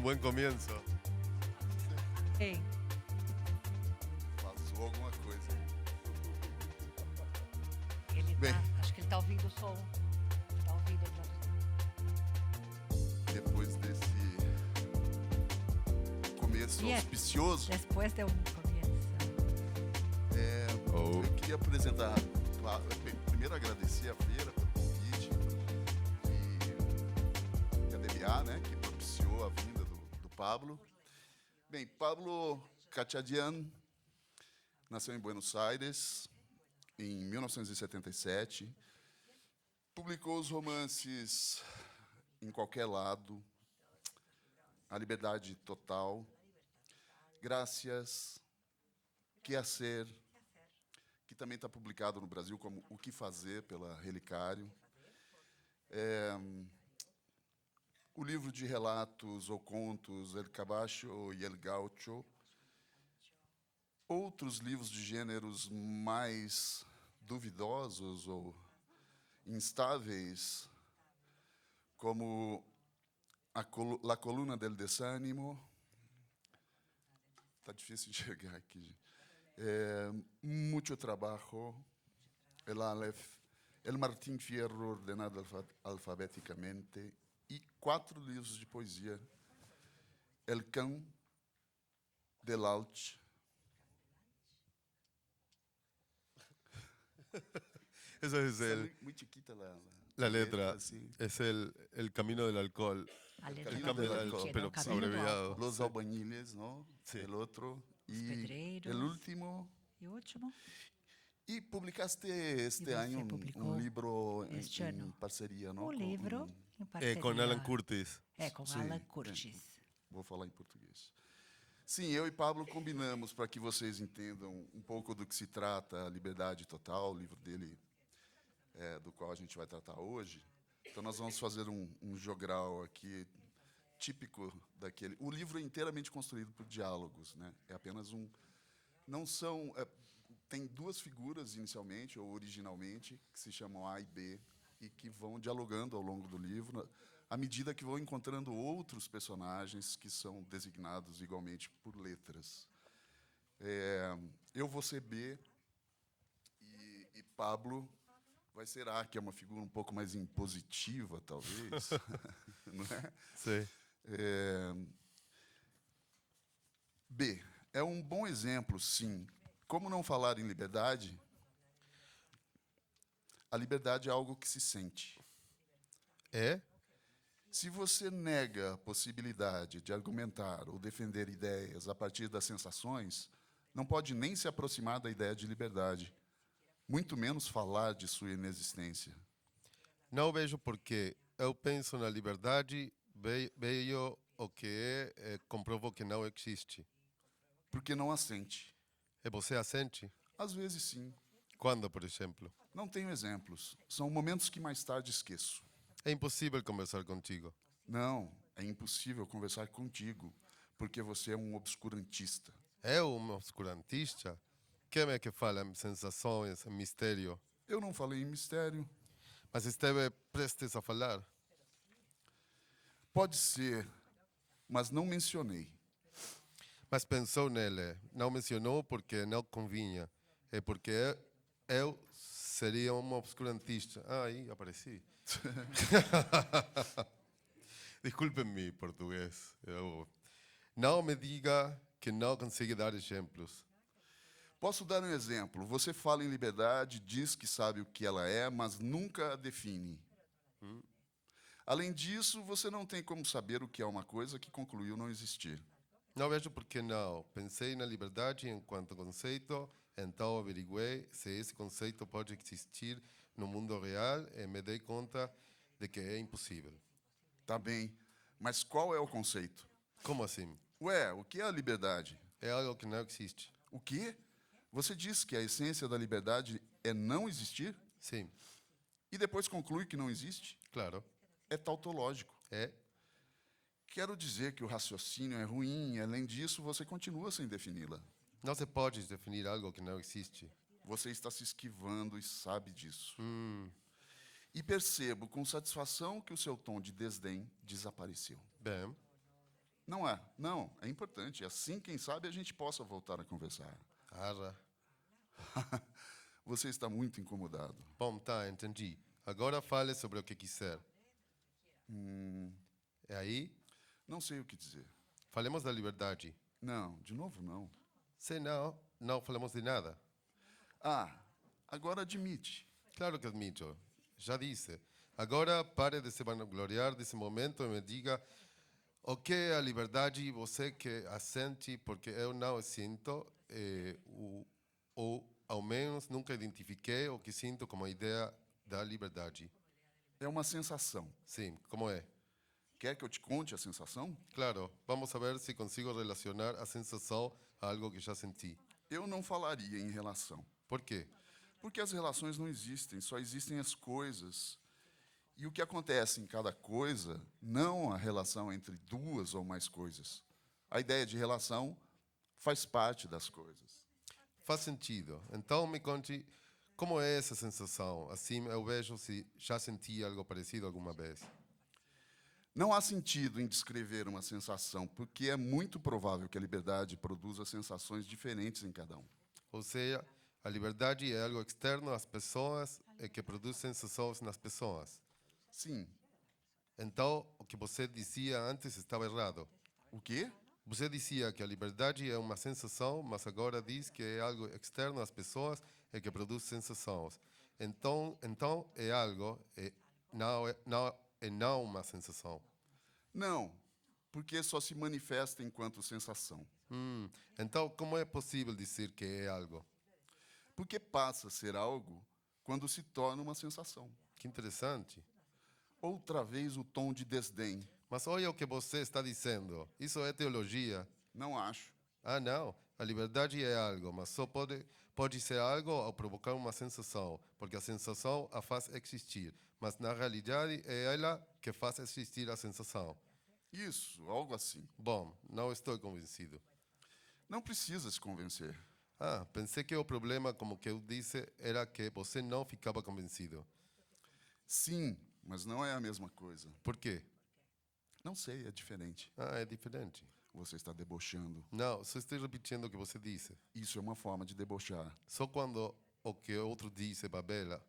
Un buen comienzo. Ei, Vazou alguma coisa. ele acho que ele tá ouvindo o som. Tá ouvindo, ele tá... Depois desse começo E é- auspicioso, Depois deu um começo. Oh. eu queria apresentar, primeiro agradecer a feira pelo convite e a DBA, né, que propiciou a vinda do Pablo. Bem, Pablo Cachadian nasceu em Buenos Aires em 1977, publicou os romances Em Qualquer Lado, A Liberdade Total, Graças, Que a Ser, que também está publicado no Brasil como O Que Fazer, pela Relicário. O livro de relatos ou contos El Cabacho e El Gaucho. Outros livros de gêneros mais duvidosos ou instáveis, como La Coluna del Desânimo. Está difícil enxergar aqui. Mucho Trabajo, El Aleph, El Martín Fierro ordenado alfabeticamente, e 4 livros de poesia: El Cão del Alche. Eso es Muy chiquita la letra. sí. Es el camino del alcohol. A letra El tá camino del bem alcohol, pequena, pero o caminho do abreviado. álcool. Los albañiles, ¿no? Sí. El otro. Os Y pedreiros. el último. E o último? Y publicaste este você año publicou un libro este ano en parceria, ¿no? Um livro em parceria. Con Alan Curtis. Com Sim, Alan é. Curtis. Vou falar em português. Sim, eu e Pablo combinamos para que vocês entendam um pouco do que se trata a Liberdade Total, o livro dele, do qual a gente vai tratar hoje. Então, nós vamos fazer um jogral aqui típico daquele. O livro é inteiramente construído por diálogos, né? É apenas um. Não são. Tem 2 figuras inicialmente ou originalmente que se chamam A e B e que vão dialogando ao longo do livro, à medida que vão encontrando outros personagens que são designados igualmente por letras. Eu vou ser B e Pablo vai ser A, que é uma figura um pouco mais impositiva, talvez. Não é? Sí. B. É um bom exemplo, sim. Como não falar em liberdade? A liberdade é algo que se sente. ¿Eh? Se você nega a possibilidade de argumentar ou defender ideias a partir das sensações, não pode nem se aproximar da ideia de liberdade, muito menos falar de sua inexistência. Não vejo porque eu penso na liberdade, vejo o que é, comprovo que não existe. Porque não a sente. E você a sente? Às vezes, sim. Quando, por exemplo? Não tenho exemplos. São momentos que mais tarde esqueço. É impossível conversar contigo. Não, é impossível conversar contigo, porque você é um obscurantista. Eu, um obscurantista? Quem é que fala em sensações, em mistério? Eu não falei em mistério. Mas esteve prestes a falar. Pode ser, mas não mencionei. Mas pensou nele. Não mencionou porque não convinha. É porque eu seria um obscurantista. Ah, aí apareci. Desculpem mi português. Não me diga que não consigo dar exemplos. Posso dar um exemplo. Você fala em liberdade, diz que sabe o que ela é, mas nunca a define. Além disso, você não tem como saber o que é uma coisa que concluiu não existir. Não vejo por que não. Pensei na liberdade enquanto conceito, então averiguei se esse conceito pode existir no mundo real e me dei conta de que é impossível. Tá bem, mas qual é o conceito? Como assim? Ué, o que é a liberdade? É algo que não existe. O quê? Você diz que a essência da liberdade é não existir? Sim, E depois conclui que não existe? claro. É tautológico. É. Quero dizer que o raciocínio é ruim, e, além disso, você continua sem defini-la. Não se pode definir algo que não existe. Você está se esquivando e sabe disso. E percebo com satisfação que o seu tom de desdém desapareceu. Bem, Não, é importante. Assim, quem sabe, a gente possa voltar a conversar. Arra. Você está muito incomodado. Bom, tá, entendi. Agora fale sobre o que quiser. É aí? Não sei o que dizer. Falemos da liberdade. Não, de novo não. Se não, não falamos de nada. Ah, agora admite. Claro que admito. Já disse. Agora pare de se vanagloriar desse momento e me diga o que é a liberdade você que a sente, porque eu não a sinto, ou ao menos nunca identifiquei o que sinto como a ideia da liberdade. É uma sensação. Sim, como é? Quer que eu te conte a sensação? Claro, vamos ver se consigo relacionar a sensação a algo que já senti. Eu não falaria em relação. Por quê? Porque as relações não existem, só existem as coisas. E o que acontece em cada coisa, não a relação entre duas ou mais coisas. A ideia de relação faz parte das coisas. Faz sentido. Então me conte como é essa sensação. Assim eu vejo se já senti algo parecido alguma vez. Não há sentido em descrever uma sensação, porque é muito provável que a liberdade produza sensações diferentes em cada um. Ou seja, a liberdade é algo externo às pessoas e que produz sensações nas pessoas. Sim. Então, o que você dizia antes estava errado. O quê? Você dizia que a liberdade é uma sensação, mas agora diz que é algo externo às pessoas e que produz sensações. Então é algo e não uma sensação. Não, porque só se manifesta enquanto sensação. Então, como é possível dizer que é algo? Porque passa a ser algo quando se torna uma sensação. Que interessante. Outra vez o tom de desdém. Mas olha o que você está dizendo. Isso é teologia. Não acho. Ah, não. A liberdade é algo, mas só pode ser algo ao provocar uma sensação, porque a sensação a faz existir. Mas na realidade é ela que faz existir a sensação. Isso, algo assim. Bom, não estou convencido. Não precisa se convencer. Ah, pensei que o problema, como que eu disse, era que você não ficava convencido. Sim, mas não é a mesma coisa. Por quê? Não sei, é diferente. Ah, é diferente. Você está debochando. Não, só estou repetindo o que você disse. Isso é uma forma de debochar. Só quando o que outro disse balela.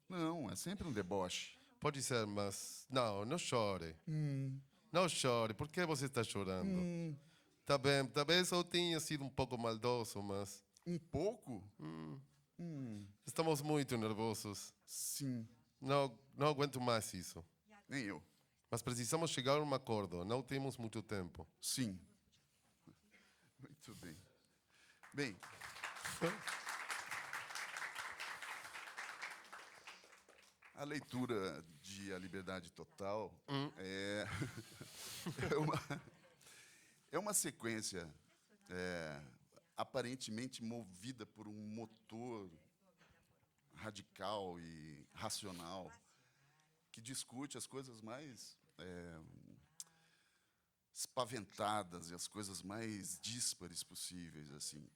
Não, é sempre um deboche. Pode ser, mas não chore. Não chore. Por que você está chorando? Tá bem, talvez eu tenha sido um pouco maldoso, mas Um pouco? estamos muito nervosos. Sim, Não aguento mais isso. nem eu. Mas precisamos chegar a um acordo. Não temos muito tempo. Sim. Muito bem. Bem, a leitura de A Liberdade Total é, é uma sequência aparentemente movida por um motor radical e racional que discute as coisas mais espaventadas e as coisas mais díspares possíveis, assim.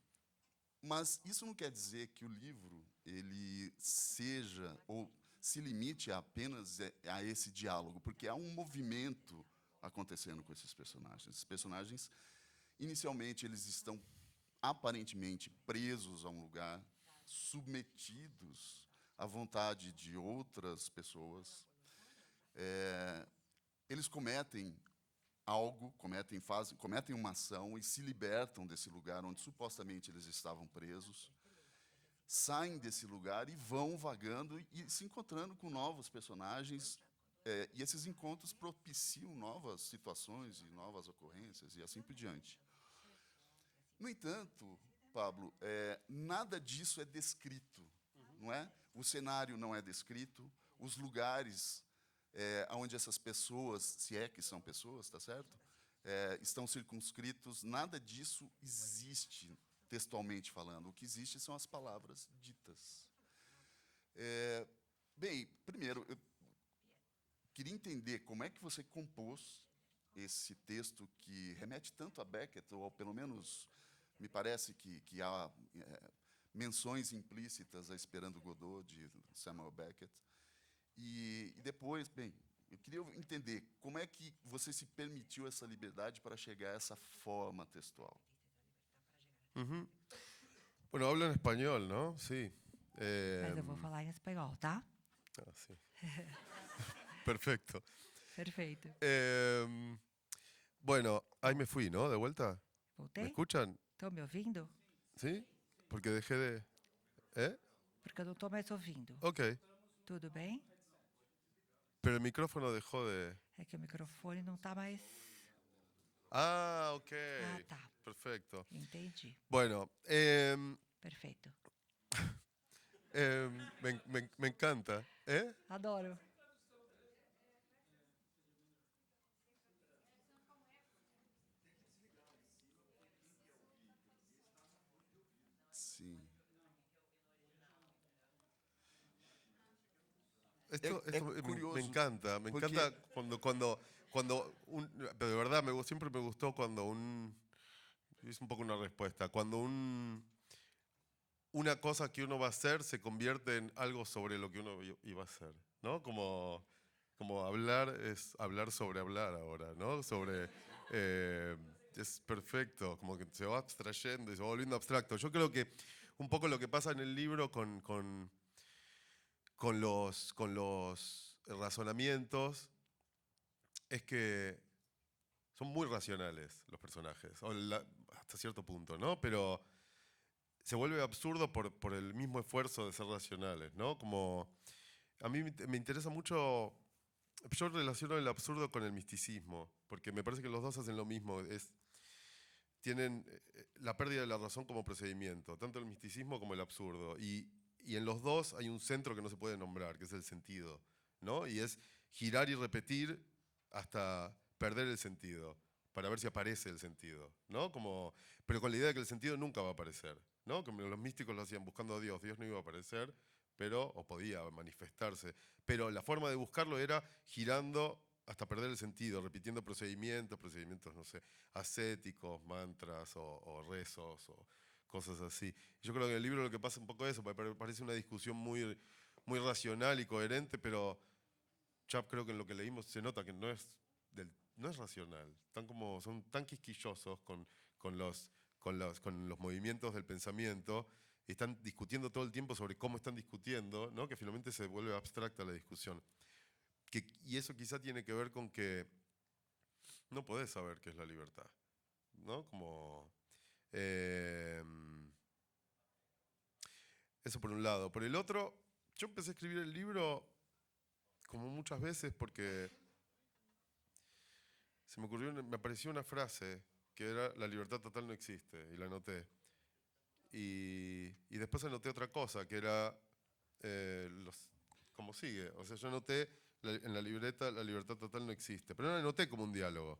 Mas isso não quer dizer que o livro ele seja ou se limite apenas a esse diálogo, porque há um movimento acontecendo com esses personagens. Esses personagens, inicialmente, eles estão aparentemente presos a um lugar, submetidos à vontade de outras pessoas. Eles cometem algo, cometem uma ação e se libertam desse lugar onde supostamente eles estavam presos, saem desse lugar e vão vagando e se encontrando com novos personagens, e esses encontros propiciam novas situações e novas ocorrências e assim por diante. No entanto, Pablo, nada disso é descrito, não é? O cenário não é descrito, os lugares onde essas pessoas, se é que são pessoas, tá certo? Estão circunscritos, nada disso existe textualmente falando. O que existe são as palavras ditas. Bem, primeiro, eu queria entender como é que você compôs esse texto que remete tanto a Beckett, ou pelo menos me parece que há menções implícitas a Esperando Godot, de Samuel Beckett. E depois, bem, Eu queria entender como é que você se permitiu essa liberdade para chegar a essa forma textual. Ujú. Bueno, hablo en español, ¿no? Sí. Mas eu vou falar em espanhol, tá? Ah, sí. Perfecto. Perfeito. Bueno, ahí me fui, ¿no? De vuelta. ¿Me Voltei? escuchan? Estão me ouvindo? ¿Sí? Porque dejé de... ¿Eh? Porque eu não estou mais ouvindo. Ok. Tudo bem? Pero el micrófono dejó de... É que o microfone não está mais... Ah, ok. Ah, tá. Perfecto. Entendi. Bueno, Perfeito. me encanta. ¿Eh? Adoro. Sim. Esto, Es esto me curioso, encanta, me porque- encanta pero de verdad siempre me gustó cuando es un poco una respuesta, cuando una cosa que uno va a hacer se convierte en algo sobre lo que uno iba a hacer, ¿no? Como hablar es hablar sobre hablar ahora, ¿no? Es perfecto, como que se va abstrayendo y se va volviendo abstracto. Yo creo que un poco lo que pasa en el libro con los razonamientos es que son muy racionales los personajes, hasta cierto punto, ¿no? Pero se vuelve absurdo por el mismo esfuerzo de ser racionales, ¿no? Como a mí me interesa mucho, yo relaciono el absurdo con el misticismo, porque me parece que los dos hacen lo mismo, tienen la pérdida de la razón como procedimiento, tanto el misticismo como el absurdo, y en los dos hay un centro que no se puede nombrar, que es el sentido, ¿no? Y es girar y repetir hasta perder el sentido, para ver si aparece el sentido, ¿no? Pero con la idea de que el sentido nunca va a aparecer, ¿no? Como los místicos lo hacían buscando a Dios, Dios no iba a aparecer, o podía manifestarse, pero la forma de buscarlo era girando hasta perder el sentido, repitiendo procedimientos, no sé, ascéticos, mantras o rezos o cosas así. Yo creo que en el libro lo que pasa un poco es eso, parece una discusión muy, muy racional y coherente, pero ya creo que en lo que leímos se nota que no es racional. Son tan quisquillosos con los movimientos del pensamiento, y están discutiendo todo el tiempo sobre cómo están discutiendo, ¿no? Que finalmente se vuelve abstracta la discusión. Y eso quizá tiene que ver con que no podés saber qué es la libertad, ¿no? Eso por un lado. Por el otro, yo empecé a escribir el libro como muchas veces porque me apareció una frase que era: la libertad total no existe, y la anoté. Y después anoté otra cosa, que era como sigue. O sea, yo anoté en la libreta: la libertad total no existe, pero no la anoté como un diálogo.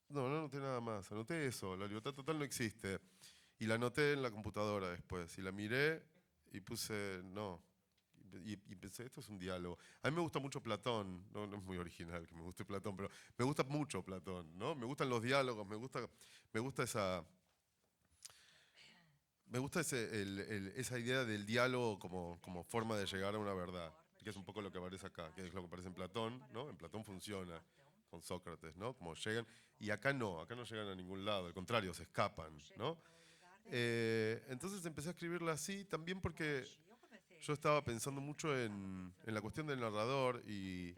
No anoté nada más, anoté eso: la libertad total no existe. Y la anoté en la computadora después, y la miré y puse no. Y pensé, esto es un diálogo. A mí me gusta mucho Platón, no es muy original que me guste Platón, pero me gusta mucho Platón, ¿no? Me gustan los diálogos, me gusta esa idea del diálogo como forma de llegar a una verdad, que es un poco lo que aparece acá, que es lo que aparece en Platón, ¿no? En Platón funciona con Sócrates, ¿no? Como llegan, y acá no llegan a ningún lado, al contrario, se escapan, ¿no? Entonces empecé a escribirla así también porque yo estaba pensando mucho en la cuestión del narrador y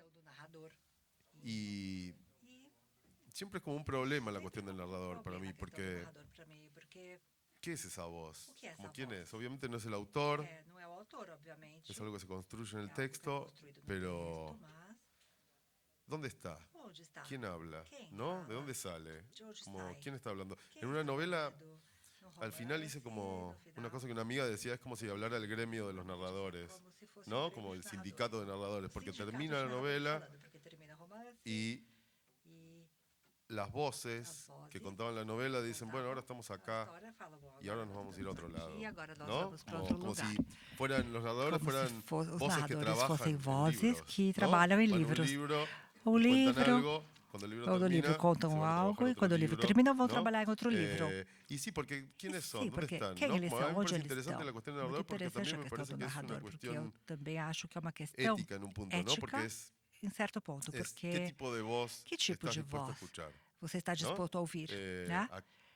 siempre es como un problema la cuestión del narrador para mí, porque ¿qué es esa voz? Como quién es. Obviamente no es el autor, Não é o autor, obviamente. es algo que se construye en el É algo que é texto, construído no pero texto, mas ¿dónde está? onde está? ¿Quién habla? ¿Quién ¿No? habla? ¿De dónde sale? De onde Como, sai? ¿quién está hablando? Quem En una está novela, falando? No al final romance, hice como no final, una cosa que una amiga decía: es como si hablara el gremio de los narradores, como se fosse ¿no? o grêmio Como el dos sindicato de narradores, narradores. porque Sindicato termina de la narradores novela falando, porque termina o romance y e las voces as vozes que contaban la novela dicen: bueno, ahora contavam estamos a acá história, falam, bom, y agora ahora nos vamos a ir a otro lado, aqui, agora nós ¿no? vamos para outro Como lugar. si los narradores Como fueran se os voces que narradores trabajan fossem en vozes libros, que ¿no? trabalham em Van a un livros. libro O y cuentan livro, algo Cuando el libro Quando o termina, livro contam se van a trabajar algo e otro quando o livro libro, termina vão ¿no? trabalhar em outro livro. Y sí, porque ¿quiénes son? Sim, ¿Dónde porque están? quem ¿No? eles Como a são, mí me onde parece eles interesante estão. la cuestión del Muito narrador porque interessante también a me questão parece do que es una narrador, porque eu cuestión também acho que é uma questão ética en un punto, ¿no? Porque ética em certo ponto, es qué porque tipo de voz que tipo estás de dispuesto a voz escuchar, você está ¿no? disposto a ouvir, né?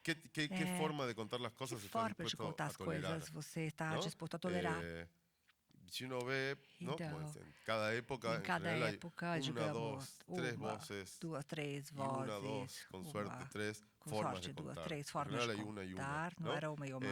¿Qué forma de contar las Que cosas estás forma de dispuesto contar a as tolerar, coisas você está ¿no? disposto a tolerar? Si uno ve, ¿no? Como Então, en cada época, em en cada general hay época, una, digamos, dos, tres uma, voces duas, três y una, vozes, dos, con suerte, uma, tres com formas de sorte, duas, contar. três En formas general de hay una y una, contar, não ¿no? era uma e uma.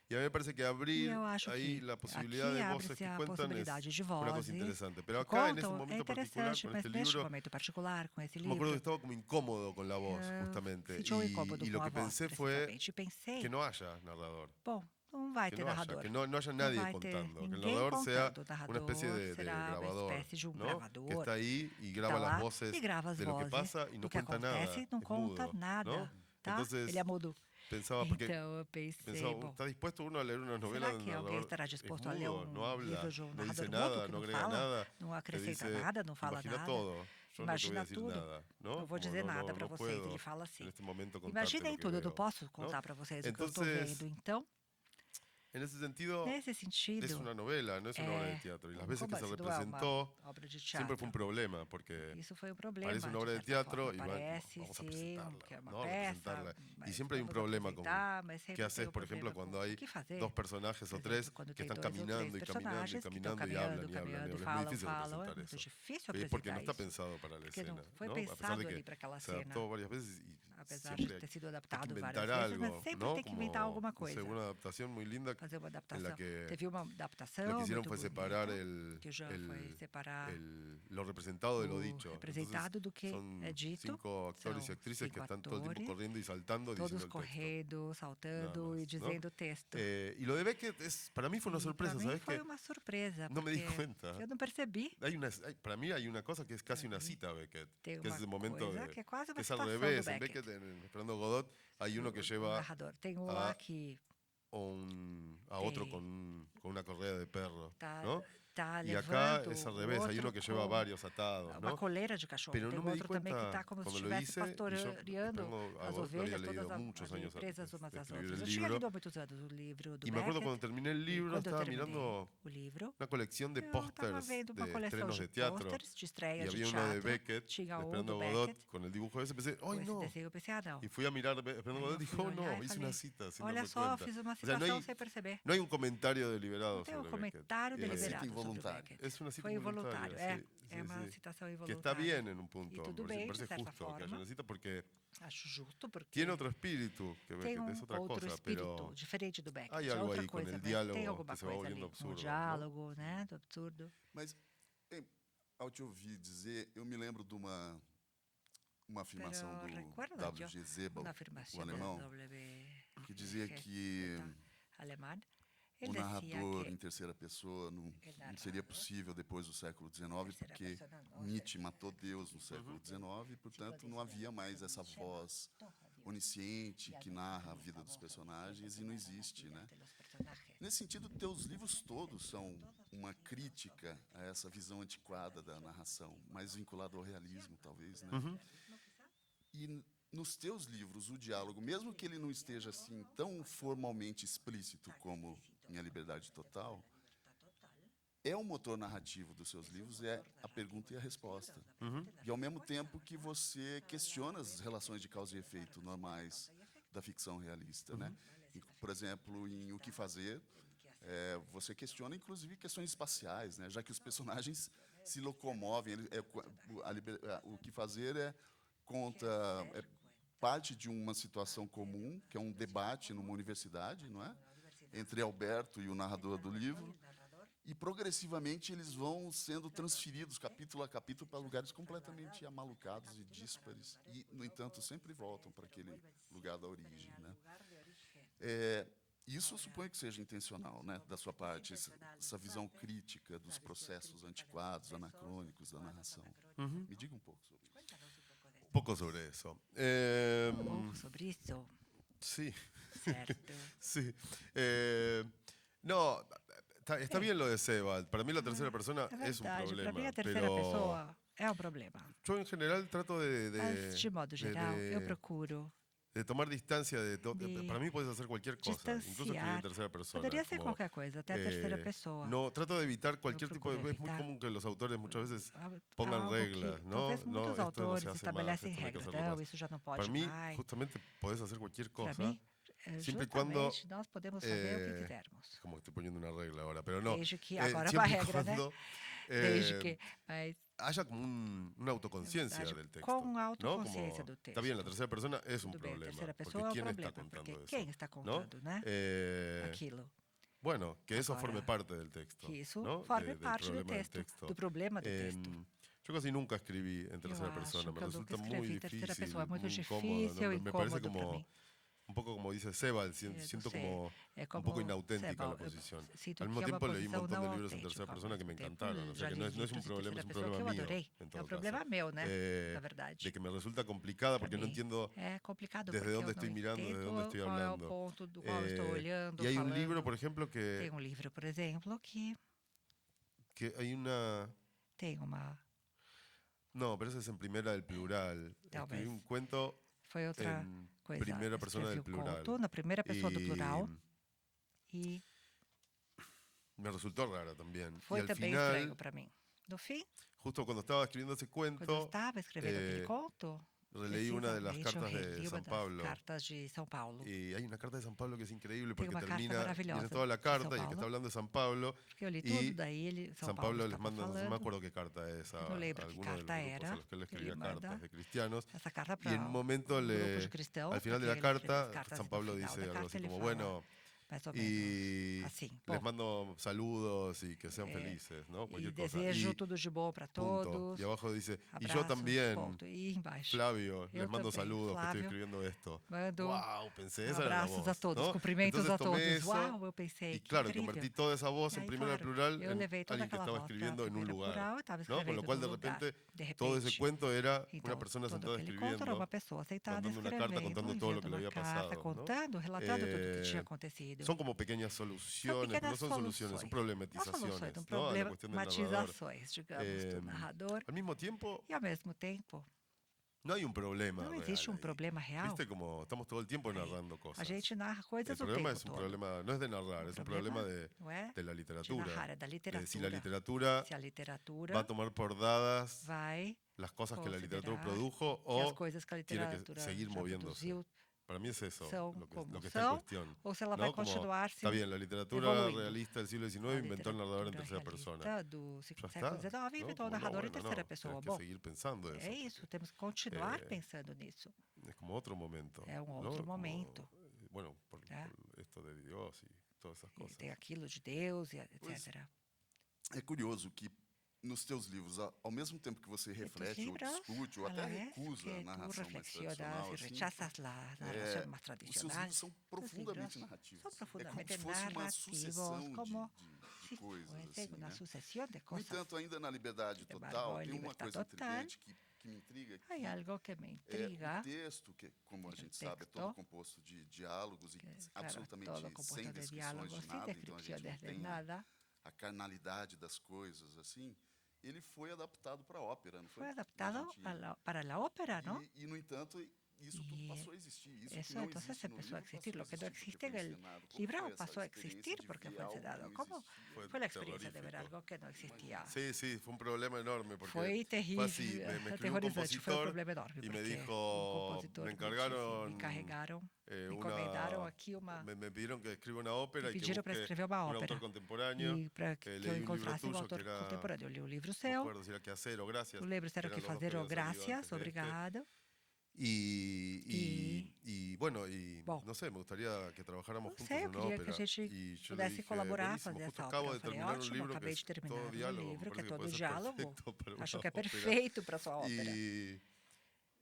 Y a mí me parece que E abrir eu acho ahí que la posibilidad aqui de voces abre-se que a cuentan es possibilidade de una cosa vozes interesante. Pero que acá, en ese contam, é momento particular, interessante, con mas este neste libro, momento particular, com esse yo me acuerdo que livro, estaba como incómodo con la voz, eu justamente. senti um incômodo Y com lo a que voz, pensé fue precisamente. E pensei, que no haya narrador. bom, não vai Que ter no haya, narrador. que no haya Não nadie vai ter contando. Que el ninguém narrador sea contando. O una especie narrador de será uma grabador, espécie de ¿no? gravador Que está ahí y que graba está las lá voces e grava as de lo que vozes pasa y no do que cuenta nada. acontece, não Es conta mudo, nada, ¿no? tá? Entonces, Ele é mudo. pensaba, porque Então eu pensei, bom, ¿está dispuesto uno a leer una novela será donde que el alguém narrador estará es disposto a ler mudo, no livro habla, de um no dice narrador mudo nada, que no não agrega fala, nada, não te acrescenta dice, nada, não fala imagina nada, todo? Yo no te voy a imagina decir tudo? nada, ¿no? Não vou Como dizer no, nada no, para no vocês. puedo Ele fala en assim: este momento contarte imaginem lo que tudo, eu não veo, posso ¿no? contar para vocês o que eu estou Entonces, vendo. Então, en ese sentido, nesse es sentido, una novela, no es una obra de teatro. Y las veces que se como não é uma representó, obra de siempre fue teatro. un problema, porque Isso foi um problema, parece una de obra de certa teatro forma. y Parece vamos a sim presentarla, que é uma ¿no? peça, Y mas siempre hay un vamos problema con apresentar, mas qué sempre tem haces, um por ejemplo, problema cuando com hay o que fazer. dos personajes Por o tres exemplo, quando que tem están dois ou três caminando y caminando y personagens que estão caminando y hablan caminhando, y hablan y caminhando e hablan. Es muy falam, difícil falam. É representar muito eso. difícil Es porque no apresentar está isso. pensado para la Porque não escena, foi ¿no? A pesar pensado de ali que para aquela se cena. adaptó varias veces y Apesar siempre de ter sido hay que adaptado inventar várias vezes, algo, mas sempre ¿no? tem que inventar Como, alguma no sé, coisa. una adaptación muy linda Fazer uma en adaptação. la que Teve uma lo adaptação que hicieron muito fue bonita, separar que já foi separar lo representado de lo o dicho. Entonces, representado do que son é dito. 5 actores y São actrices que 5 están todo el tiempo atores, corriendo y saltando todos diciendo el texto. correndo, Nada saltando más, e ¿no? dizendo o texto. Y lo de Beckett para mí fue una E sorpresa, para mim ¿sabes foi qué? uma surpresa, No me di porque cuenta. eu não percebi. Para mí hay una cosa que es casi Para una mí cita a Beckett, tem que es uma ese momento coisa que é quase que uma es al citação do revés. En Beckett. Beckett, en Fernando Godot, hay uno que O lleva narrador. Tem um a, lá que a otro Sí. con una correa de perro, tá, ¿no? tá Y acá levando es al o revés, hay outro uno que lleva com varios atados, uma ¿no? coleira de cachorro. Pero Tem no me di outro também que cuenta está como se cuando lo estivesse hice, y yo pastoreando a as vos lo había ovelhas, leído todas muchos ali años presas antes de umas às escribir outras. el Eu tinha libro, lido há muitos anos o livro do y me acuerdo Beckett, cuando terminé el e libro, quando eu estaba terminei mirando o livro, una colección de eu estava pósters vendo uma de coleção estrenos de de teatro, pôsteres de y estreias de había uno de teatro. Beckett, Tinha um Esperando do Godot, Beckett, con el dibujo ese, pensé, com ¡ay esse no! desenho. Eu pensei, não. Y fui a mirar Esperando Aí Godot eu y fui dije, oh olhar no, e hice falei, una cita sin olha darme só, cuenta. fiz uma O sea, citação sem perceber. no hay un comentario deliberado Não tem um sobre Beckett. comentário deliberado cita sobre o involuntária. Beckett. Es una cita Foi involuntário, involuntaria, sí, é uma sí. citação Que involuntária. está bien en un punto, Y tudo me bem, parece de certa justo que haya forma. una cita porque Acho justo, porque tiene otro espíritu que tem Beckett, es otra outro cosa, espírito, pero diferente do Beckett. hay É algo outra ahí con coisa, el mas tem diálogo alguma que se va coisa ali volviendo no absurdo, ¿no? diálogo, né, do absurdo. Mas, ao te ouvir dizer, eu me lembro de uma afirmação Pero do recuerdo W.G. yo Sebald, una o afirmación alemão, de que dizia que alemán. o Él decía narrador que em terceira pessoa não narrador, seria possível depois do século XIX, terceira porque pessoa, não, Nietzsche matou Deus no século XIX e, portanto, não havia mais essa voz onisciente que narra a vida dos personagens e não existe, né? Nesse sentido, teus livros todos são uma crítica a essa visão antiquada da narração, mais vinculada ao realismo, talvez, né? E nos teus livros, o diálogo, mesmo que ele não esteja assim tão formalmente explícito como em A Liberdade Total, é o motor narrativo dos seus livros, é a pergunta e a resposta. E ao mesmo tempo que você questiona as relações de causa e efeito normais da ficção realista, né? E, por exemplo, em O Que Fazer, você questiona inclusive questões espaciais, né? Já que os personagens se locomovem. O Que Fazer conta parte de uma situação comum, que é um debate numa universidade, não é? Entre Alberto e o narrador do livro. E, progressivamente, eles vão sendo transferidos, capítulo a capítulo, para lugares completamente amalucados e díspares. E, no entanto, sempre voltam para aquele lugar da origem, né? Isso eu suponho que seja intencional, né, da sua parte, essa visão crítica dos processos antiquados, anacrônicos da narração. Me diga um pouco sobre isso. un poco sobre eso. Un poco sobre eso, Sí, certo? sí. No, está bien lo de Sebald. Para mí la tercera persona É es un verdade, para problema. mim a terceira pero pessoa é um problema. Yo en general trato Mas, de modo geral, eu procuro de tomar distancia de todo. de Para mí puedes hacer cualquier cosa, incluso escribir en distanciar. tercera persona. Poderia ser como, qualquer coisa, até a terceira pessoa. no, trato de evitar cualquier tipo de. procuro Es muy evitar común que los autores muchas veces Algo pongan que reglas, ¿no? talvez No, muitos esto no se autores hace más, estabelecem esto no hay que regras. hacerlo Não, más. isso já não Para pode mí, mais. justamente podés hacer cualquier Para cosa, mim, siempre y cuando. justamente, nós podemos fazer o que quisermos. Como que estoy poniendo una regla ahora, pero no. Desde que agora é Siempre uma y regra, né? cuando Desde que, mas haya como una autoconciencia verdade, del texto. com ¿no? autoconsciência do Está bien, la texto. tercera persona es un Tudo bem, a problema. terceira Porque pessoa é um ¿quién está problema, contando porque eso? quem está contando, né? Aquilo. Bueno, que eso Agora, forme parte del texto. Que isso ¿no? forme Del parte do problema del texto, do problema do texto. Yo casi nunca escribí en Eu tercera acho persona, me que eu nunca resulta muy escrevi em terceira difícil, pessoa, é muito muy incómodo. difícil, ¿no? Me parece incômodo para como mim. un poco como dice Seba, Eu não siento sei, como é un como poco inauténtica la Seba, eu posición. sinto Al que mismo é uma tiempo leí un posição montón não de libros en tercera autêntica, persona ao que me mesmo tempo, encantaron, o sea já que li no es un livros em problema, es terceira un pessoa que problema eu mío. adorei. En É todo um problema caso. meu, né? Na verdade. De que me resulta complicada porque no Para mim, entiendo é complicado desde porque dónde eu não estoy mirando, desde dónde estoy entendo qual é o hablando. ponto do qual eu estou olhando, Y hay un falando. libro, por ejemplo, Tem um livro, por exemplo, que hay una. tem uma... No, pero ese es en primera del plural. Escribí Talvez. un cuento Foi outra en coisa. primera persona Escrevi del o plural. conto na primeira pessoa do Y plural e me resultó rara también. Y foi al também estranho final, para mim. No fim, justo cuando estaba escribiendo ese quando eu cuento, estava escrevendo aquele conto, releí una de las precisamente eu cartas de reli uma San das Pablo. cartas de São Paulo. Y hay una carta de San Pablo que es increíble Tem porque uma carta termina, maravilhosa viene toda la de São carta y el que está Paulo. hablando es San Pablo. Porque eu li Y tudo, daí São San Paulo Pablo les estava manda, no me falando. acuerdo qué carta es, Não lembro que alguno de los carta grupos era a los que él que ele escribía manda cartas de cristianos. essa carta Y para en un momento, grupos cristãos. al final de porque la ele escreve as carta, cartas San e no Pablo final dice da algo carta así ele como, fala bueno, mais ou y menos assim. les Bom, mando saludos y que sean felices, ¿no? e Cualquier cosa. desejo Y tudo de bom para punto. todos. Y abajo dice, y yo Abraços, también, ponto. E embaixo, Flavio, Eu les mando também, saludos que estoy Flávio, escribiendo esto. mando Wow, pensé, esa era la abraços voz, a todos, ¿no? cumprimentos Entonces a tomé todos. eso, Uau, eu pensei, y que claro, incrível. convertí toda esa voz E en aí, primera claro, plural eu en levei toda alguien que aquela estaba voz para escribiendo en un primeira lugar. plural, estava ¿no? Con escrevendo lo cual, num de lugar. repente, De todo ese repente, cuento era então, una persona todo sentada aquele conto era uma escribiendo, pessoa sentada mandando una carta escrevendo, contando todo lo que le enviando había uma carta, pasado. ¿no? contando, relatando tudo o que tinha acontecido. Son como pequeñas São soluciones, pequenas no son soluciones, son Não problematizaciones, soluções, são ¿no? A la cuestión del narrador. problematizações, digamos, do narrador. Al mismo tiempo, E, ao mesmo tempo, no hay un problema não real existe um ahí. problema real. Viste como estamos todo el tiempo Aí, narrando a cosas. gente narra coisas El o problema tempo es un todo. problema, no es de narrar, es un problema Não é de la de literatura. narrar, é da literatura. Si la literatura Se a literatura va a tomar por dadas vai las cosas que la literatura considerar produjo que as o coisas que a tiene que literatura seguir já moviéndose. produziu Para mí es eso são lo como que está en são, cuestión. ou se ela ¿no? vai Como, continuar se está bien, la literatura evoluindo. realista del siglo XIX A inventó el narrador en tercera literatura persona. realista do Ya século está. XIX ¿no? inventou o Como, no, narrador em bueno, terceira no, pessoa. tenés que Bom, seguir pensando eso. é isso, temos que continuar eh, pensando nisso. Es como otro momento. É ¿no? outro Como, momento. bueno, por Tá? esto de Dios y todas esas E cosas. tem aquilo de Deus, e Pois etc. É curioso que nos teus livros, ao mesmo tempo que você reflete ou libros, discute ou a até la vez recusa que a tú narração mais reflexionas tradicional, y assim, rechazas la narración más os seus tradicional. livros são Sus profundamente libros narrativos. Son É como profundamente se fosse uma narrativos, sucessão como de si coisas. fuese Assim, una né? sucesión de No cosas. entanto, ainda na Liberdade Sin embargo, Total, em tem uma Liberdade coisa Total, intrigante que me intriga, que Hay algo que me é intriga. o texto, que, como a o gente sabe, é texto, todo composto de diálogos e Claro, absolutamente todo sem compuesto de descrições diálogos, de sin nada, então a gente não descripciones de tem nada. a carnalidade das coisas, assim. Ele foi adaptado para a ópera, não foi? Fue adaptado para la ópera, ¿no? E, no entanto, isso tudo passou a existir. Isso que Eso não entonces existe no empezó a livro existir. Lo que no passou a existe en porque el foi encenado. Como libro foi essa pasó a experiência existir de porque ver fue algo que encenado. não ¿Cómo existia? fue la experiencia de ver terrorífico. algo que no existía? Sí, sí, fue un problema enorme porque Foi terrível, fue así, me escribió un aterrorizante, foi um compositor problema enorme, y me porque dijo, o compositor me me encargaron, encarregaram, me una, encomendaram aqui uma... me pidieron que escriba una ópera Me y que pediram para busque escrever uma un ópera. autor contemporáneo. E para que eu leí un libro encontrasse um tuyo autor que era, contemporâneo. Eu li o livro no seu, recuerdo si era Que hacer o Gracias. o livro era o eran que los dos fazer que ou habían salido Gracias, antes de este. obrigado. Y bueno, y Bom, no sé, me gustaría que trabajáramos não juntos sei, en eu una queria ópera. que a gente Y yo le pudesse dije, colaborar, buenísimo, fazer justo essa acabo ópera. de Eu falei, terminar un ótimo, libro que acabei es de terminar todo um diálogo, me livro que é parece que todo puede ser diálogo. perfecto para Acho una que é ópera. perfeito para sua ópera.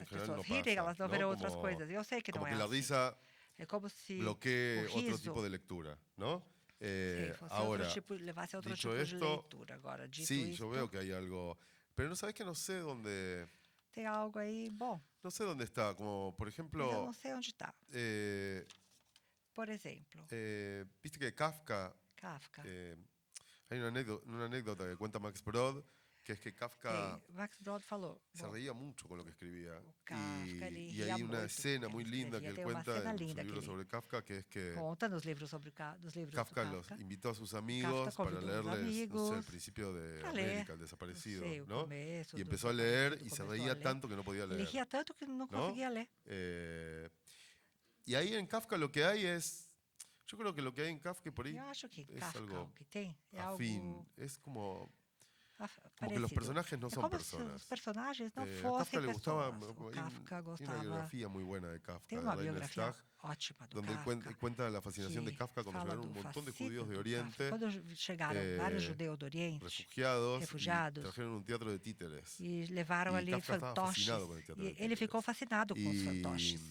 en As general pessoas no rirem, pasa. elas não ¿no? verão outras Como, coisas. Eu sei que como não é que la assim. risa É como se bloquee o otro riso tipo de lectura, ¿no? fosse Ahora, outro tipo, levasse a outro dicho tipo de esto, leitura. Agora, dito sí, yo veo isto, que hay algo, pero no sabes que no sé dónde, tem algo aí bom, no sé dónde está, como por mas eu ejemplo, não sei onde está. eh, Por exemplo, viste que Kafka, Kafka. eh, hay una anécdota que cuenta Max Brod, que es que Kafka Max Brod falou, se bom, reía mucho con lo que escribía. o Kafka, ele Y ria hay una muito escena que ele muy linda que escrevia. él Tem uma cuenta cena en su linda que libro ele sobre Kafka, que es que conta nos livros dos livros do Kafka los Kafka. invitó a sus Kafka amigos para convidou os leerles, no sé, el amigos principio de para ler, América, el não desaparecido, sei, o ¿no? começo Y do empezó a leer Desaparecido, y se começou a reía ler. tanto que no podía Ele leer, ria tanto que não ¿no? conseguia ler. Y ahí en Kafka lo que hay es, yo creo que lo que hay en Kafka por ahí Eu acho que es Kafka, algo o que tem, é afín, algo es como que parecido. los personajes no É son como se os personas. personagens não A Kafka fossem le gustaba, pessoas. O Kafka hay una gostava. biografía muy buena de Tem Kafka, de uma Rainer biografia Stag, ótima do donde él Kafka, cuenta la fascinación de que Kafka cuando fala llegaron do un montón de fascínio judíos de do Kafka. Oriente, Quando chegaram vários judeus do Oriente, refugiados, y refugiados, trajeron un teatro de títeres. e levaram E ali Kafka estava fantoches. fascinado com o teatro E de ele títeres. ficou fascinado com os E fantoches,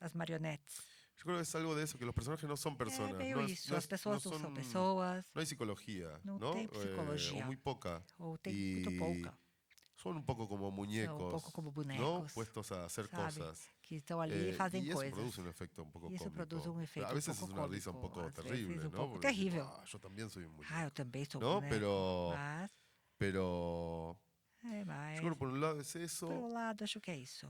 as marionetes. Yo creo que es algo de eso, que los personajes no son É personas. meio No, isso. As pessoas não são son- pessoas, no hay psicología, não ¿no? tem O psicologia, muy poca. ou tem muito Y pouca. son un poco como São um muñecos, pouco como ¿no? bonecos, Puestos a hacer sabe? cosas. Que estão ali e fazem Y eso coisas. produce un efecto un poco Isso produz cómico. efeito A veces pouco es una risa un cômico, poco às terrible, vezes ¿no? pouco Porque decís, terrível. yo también soy un muñeco. Eu também sou ¿No? boneco, mas Pero yo creo que por un lado es por eso. um lado acho que é isso.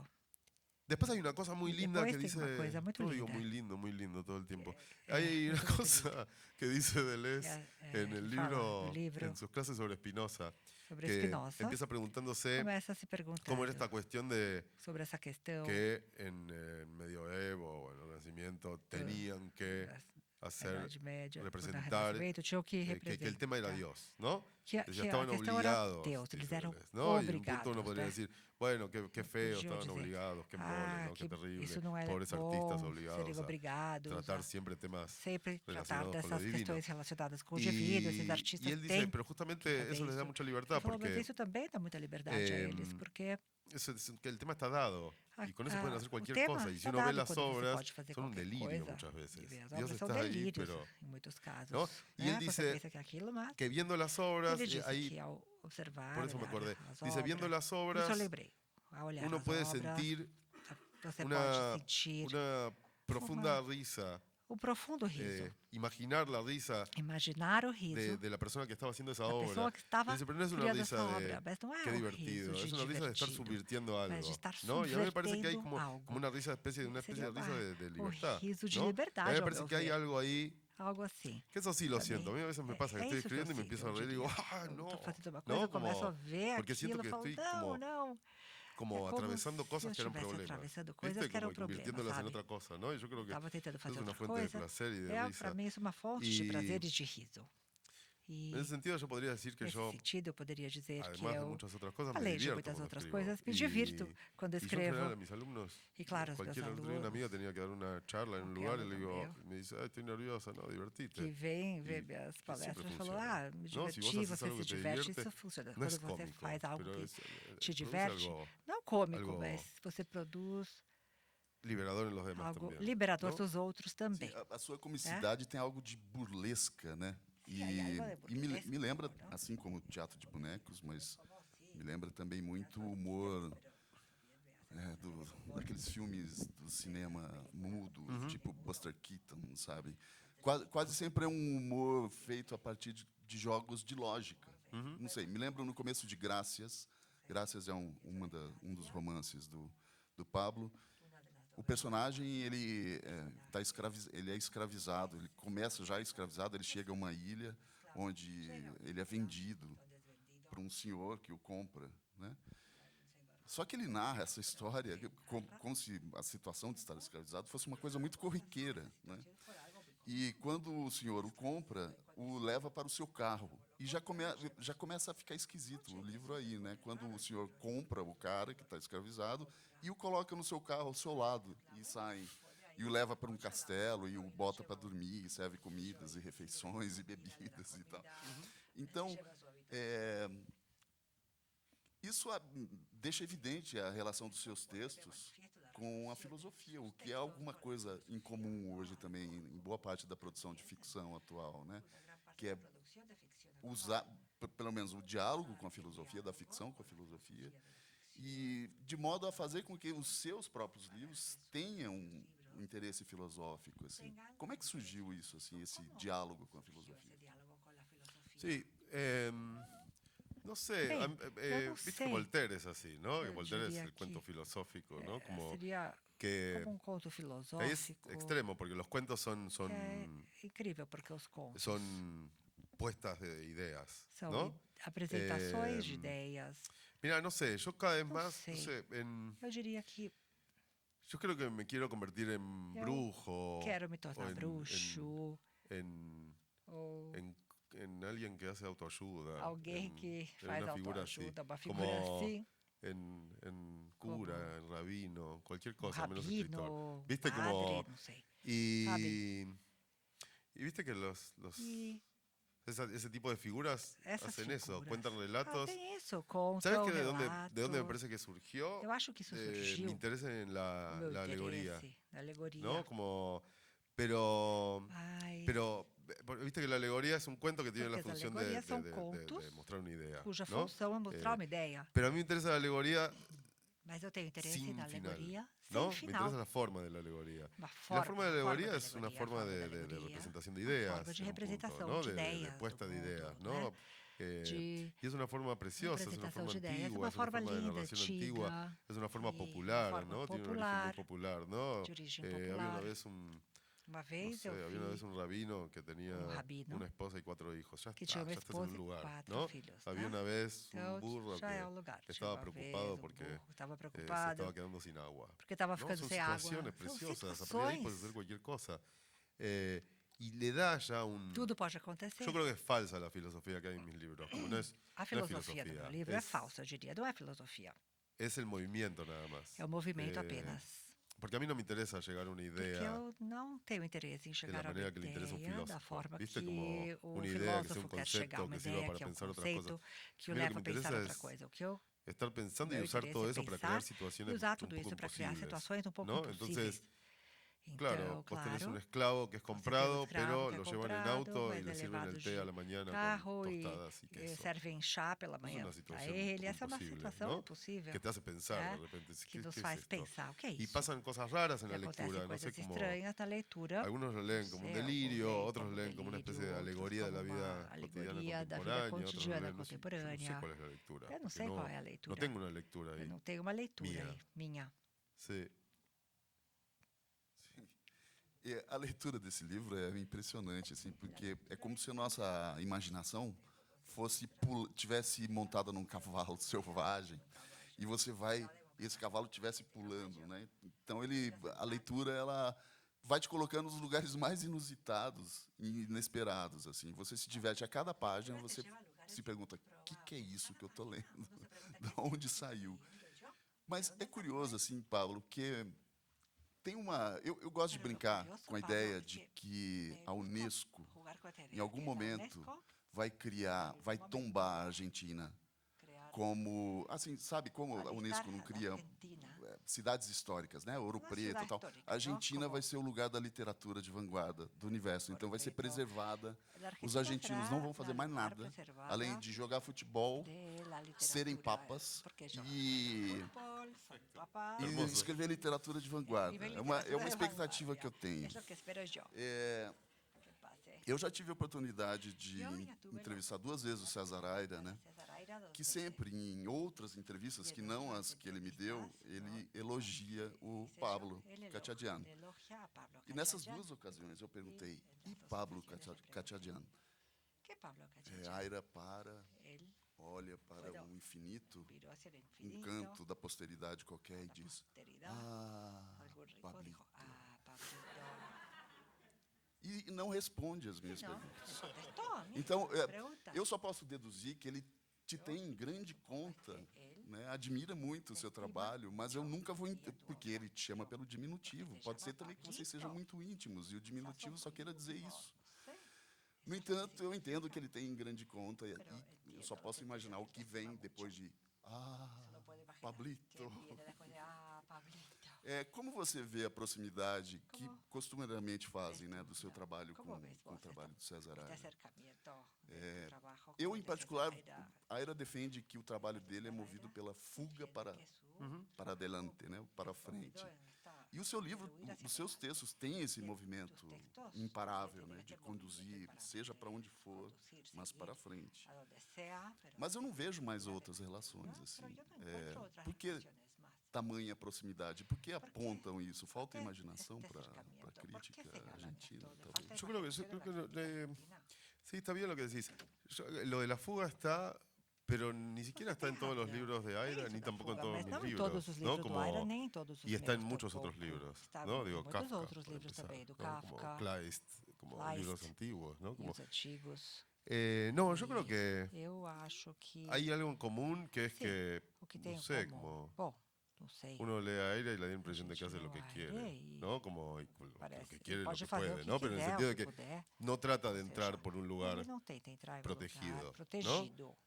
Después hay una cosa muy Y linda que después tem uma dice, coisa muito yo digo linda. muy lindo todo el tiempo. É, Hay una muito cosa que dice Deleuze en el ele fala no libro, livro en sus clases sobre Spinoza, sobre que Spinoza, empieza preguntándose começa a se perguntar cómo era esta cuestión de sobre essa questão que en el medioevo o en el Renacimiento tenían que da hacer, Idade Média, do representar Renascimento, tinham que que el tema era representar. Dios, ¿no? Que Decía, a estaban questão era obligados, Deus, dice eles eram Deleuze, ¿no? Y en un punto obrigados, uno podría né? decir, bueno, qué feo, Podiam estaban dizer, obligados, qué embole, ¿no? Qué que terrible. isso não é Pobres bom, artistas serem obligados a obrigados tratar a siempre temas sempre tratar relacionados con lo dessas divino. questões relacionadas com o divino, esses Y artistas él dice, têm pero justamente que fazer eso les da isso. mucha Ele libertad, falou, mas porque isso também dá muita liberdade a eles, porque que el tema está dado. Y con eso pueden hacer o cualquier tema cosa. Y si está uno ve dado las quando você obras, pode fazer son un qualquer delirio coisa. muchas E veces. ver as Dios obras são está ahí, delírios pero... em muitos casos. ¿no? Y él Você dice pensa que é aquilo, mas que viendo las obras, ele disse ahí, que ao observar, por eso me olhar acordé, as dice, viendo obras, las isso eu obras, lembrei. Ao olhar uno as puede obras, sentir você una, pode sentir una profunda risa, o profundo riso. imaginar la risa Imaginar o riso de la persona que estaba haciendo esa da obra. pessoa que estava Dice, pero no es una criando risa essa de obra, mas não é qué um divertido, riso es de una risa de estar divertido, subvirtiendo algo. mas de estar ¿no? Y a mí me parece que hay subvertendo como algo. una risa, una especie Seria de risa de o libertad. riso de ¿no? liberdade, A mí me ao parece meu que hay ver. algo ahí, Algo assim. que eso sí lo Também. siento. A mí a veces me pasa que estoy isso que eu escribiendo y me sinto, empiezo a eu reír y digo, diria. ah, Eu no. tô fazendo uma coisa, ¿no? eu começo a ver porque siento aquilo que e falo, estoy não, como, não. como É como atravesando se cosas eu que eran estivesse problemas. atravessando coisas ¿Viste? que eram Como problemas, convirtiéndolas en sabe? otra cosa, ¿no? Y yo creo que Estava tentando es fazer una outra fuente de coisa. placer y de É, risa. para mim, isso é uma fonte de prazer e de riso. E, En ese sentido yo podría decir que nesse yo, sentido, eu poderia dizer que además de eu, muchas otras cosas, me além de divierto muitas cuando outras escribo. coisas, me divirto quando Y yo en general escrevo. a mis alumnos, E claro, os meus cualquier otro día una amiga alunos tenía que dar una charla en un Qualquer lugar y le aluno digo, meu. me dice, ay, estoy nerviosa, no, divertite. que vem ver E minhas que palestras sempre e falou, funciona. me Não, se diverti, você haces você algo se que te diverte, divierte, isso funciona. no Quando es você cómico, faz algo pero que es, te produce diverte, algo não cômico, algo mas você produz liberador en los demás algo también. liberador ¿no? dos outros também. Sim, a sua comicidade tem algo de burlesca, né? Sim, aí algo de E burlesco, me lembra, não? assim como o teatro de bonecos, mas me lembra também muito o humor daqueles filmes do cinema mudo, tipo Buster Keaton, sabe? Quase sempre é um humor feito a partir de jogos de lógica. Não sei, me lembro no começo de Gracias. Gracias é um dos romances do Pablo. O personagem ele é escravizado, ele começa já escravizado, ele chega a uma ilha onde ele é vendido para um senhor que o compra, né? Só que ele narra essa história como se a situação de estar escravizado fosse uma coisa muito corriqueira, né? E quando o senhor o compra, o leva para o seu carro. E já começa a ficar esquisito o livro aí, né? Quando o senhor compra o cara que está escravizado e o coloca no seu carro ao seu lado e saem. E o leva para um castelo e o bota para dormir, e serve comidas e refeições e bebidas e tal. Então, isso deixa evidente a relação dos seus textos com a filosofia, o que é alguma coisa em comum hoje também em boa parte da produção de ficção atual, né? Que é usar, pelo menos, o diálogo com a filosofia, da ficção com a filosofia, e de modo a fazer com que os seus próprios livros tenham um interesse filosófico, assim. Como é que surgiu isso, assim, esse diálogo com a filosofia? Sí, no sé, Bem, eu não viste que sei. Voltaire es así, ¿no? Que Eu Voltaire es diria el cuento que filosófico, ¿no? Como seria que como um conto ahí es filosófico. extremo, porque los cuentos É incrível, porque os contos son puestas de ideas, são ¿no? apresentações de Em, ideias. Mira, no sé, yo cada vez Não más, no sei. sé, Eu diria que yo creo que me quiero convertir en eu brujo quero me o tornar bruxo en, ou en alguien que hace autoayuda, alguém que en faz una figura así, autoajuda, uma figura como assim, en como cura, en rabino, cualquier um cosa, menos escritor. rabino, Viste padre, como não sei. y, y viste que E ese tipo de figuras essas hacen eso, figuras cuentan relatos. fazem isso, ¿Sabes contam que de dónde me relatos. parece que surgió? Eu acho que isso Mi surgiu interés en o meu la alegoría, interesse na alegoria. ¿no? Como, pero, Mas pero, viste que la alegoría es un cuento que tiene la porque as función alegorias são de contos mostrar una idea, cuja ¿no? função é mostrar uma ideia. Pero a mí me interesa la alegoría Mas eu tenho interesse sin na final, alegoria ¿no? sem Me final. interesa la forma de la alegoría. Uma Y la forma de la alegoría da es una alegoria, a forma forma da de alegoria, representación de uma ideas, forma de en un punto, representação ¿no? de De ideias, puesta do de mundo, ideas, né? ¿no? De Y es una forma preciosa, es una representação forma de ideias. É antigua, uma es una forma forma de linda, narración antigua, antiga, es una forma e uma popular, forma ¿no? Tiene un origen muy popular, popular, ¿no? de origem Había una popular. vez Uma no vez sé, eu había una vi vez un rabino que tenía rabino una esposa y 4 hijos. Ya que está, tinha uma ya estás en esposa un e lugar, 4 ¿no? filhos, Había né? una vez Então un burro já é que o lugar. estaba Tinha uma vez preocupado um porque burro que estava se preocupado estaba quedando sin agua. porque estava ¿No? ficando Son sem água. situaciones São preciosas, a partir de ahí puedes hacer situações. cualquier cosa. Y le da ya un... Tudo pode acontecer. Yo creo que es falsa la filosofía que hay en mis libros. Como no es, A no es filosofia do meu filosofía, livro é falsa, eu diria. Não é filosofia. es el movimiento nada más. É o movimento Eh, apenas. Porque a mí no me interesa llegar a una Porque idea eu não tenho interesse em de la chegar a uma manera que le interesa un ideia da filósofo. forma ¿Viste? que Como o una idea que sea filósofo un quer chegar a concepto uma que sirva ideia, para que é um pensar otras cosas. conceito que o A mí lo que leva me a pensar interesa outra es coisa. O que eu estar pensando y meu usar interesse todo é eso para pensar crear e situaciones usar un tudo poco isso para criar imposibles, situações um pouco ¿no? impossíveis. Entonces, claro, Então, vos tenés un claro, esclavo que es você tem um comprado, escravo pero que é lo llevan en comprado, auto y mas le é sirven levado el té a de la mañana con carro e tostadas y queso. servem chá pela Es manhã una para situación un ele. poco Essa é uma imposible, situação ¿no? impossível, Que te hace pensar né? de repente. Que ¿Qué nos es faz esto? pensar o que é Y isso. pasan cosas raras en E la acontecem lectura, no coisas sé cómo... estranhas na leitura. Algunos lo Não leen como un sei, delirio, alguns otros lo leem leen como una especie de delírio, outros alegoría de como la vida uma cotidiana alegoria da vida contemporánea, otros lo cotidiana leen, no sé, yo no sé contemporânea. cuál es la lectura, Eu não porque sei qual é a no leitura. tengo una lectura Eu ahí. não tenho uma leitura Minha. aí, minha. Sí. E a leitura desse livro é impressionante, assim, porque é como se a nossa imaginação tivesse montada num cavalo selvagem e você vai e esse cavalo tivesse pulando, né? Então a leitura ela vai te colocando nos lugares mais inusitados e inesperados, assim. Você se diverte a cada página, você se pergunta: que é isso que eu estou lendo? De onde saiu? Mas é curioso, assim, Pablo, que tem eu gosto de brincar com a ideia de que a Unesco, em algum momento, vai tombar a Argentina como, assim, sabe como a Unesco não cria cidades históricas, né? Ouro Preto, e tal. A Argentina vai ser o lugar da literatura de vanguarda do universo, então vai ser preservada. Os argentinos não vão fazer mais nada além de jogar futebol, serem papas e escrever literatura de vanguarda. É uma expectativa que eu tenho. Eu já tive a oportunidade de entrevistar 2 vezes o César Aira, né? Que sempre, em outras entrevistas, que não as que ele me deu, ele elogia o Pablo Cachadian. E nessas 2 ocasiões eu perguntei: e Pablo Cachadian? Aira olha para o infinito, um canto da posteridade qualquer, e diz: Pablito. E não responde as minhas perguntas. Então, eu só posso deduzir que ele te tem em grande conta, né? Admira muito o seu trabalho, mas eu nunca vou... Porque ele te chama pelo diminutivo. Pode ser também que vocês sejam muito íntimos, e o diminutivo só queira dizer isso. No entanto, eu entendo que ele tem em grande conta, e eu só posso imaginar o que vem depois de... Pablito. Como você vê a proximidade que costumeiramente fazem, né, do seu trabalho Como com, ves com o vos trabalho do César este Aira? acercamiento de tu trabajo Eu, con em el de César particular, Aira? Aira defende que o trabalho dele é movido pela fuga para adelante, né, para frente. E o seu livro, os seus textos têm esse movimento imparável, né, de conduzir, seja para onde for, mas para frente. Mas eu não vejo mais outras relações assim. Por que tamanha proximidade? Por que apontam isso? Falta imaginação para a crítica argentina, talvez? Yo creo que sí, está bien lo que decís. Lo de la fuga está, pero ni siquiera está en todos los libros de Aira, ni tampoco en todos mis Não em libros, todos os ¿no? livros do Aira, nem em todos os Y está en meus, muchos tampouco. otros libros, Está ¿no? em Digo, muitos Kafka, outros por livros empezar, também, do ¿no? Como Kafka, Kleist, como libros Kleist, antiguos, ¿no? e Como, os antigos. no, yo creo que Eu acho que hay algo en común que es sim, que, o que tem no em sé, comum. como Bom, não sei. uno lee a Aira y le da la impresión de que gente hace lo lê que o quiere, Aira e ¿no? Como lo Parece que que quiere, lo pode que fazer puede, o que ¿no? Pero en el quiser, sentido o de que que puder. no trata de Ou entrar seja, por un lugar ele não tenta entrar em um protegido, lugar ¿no? protegido.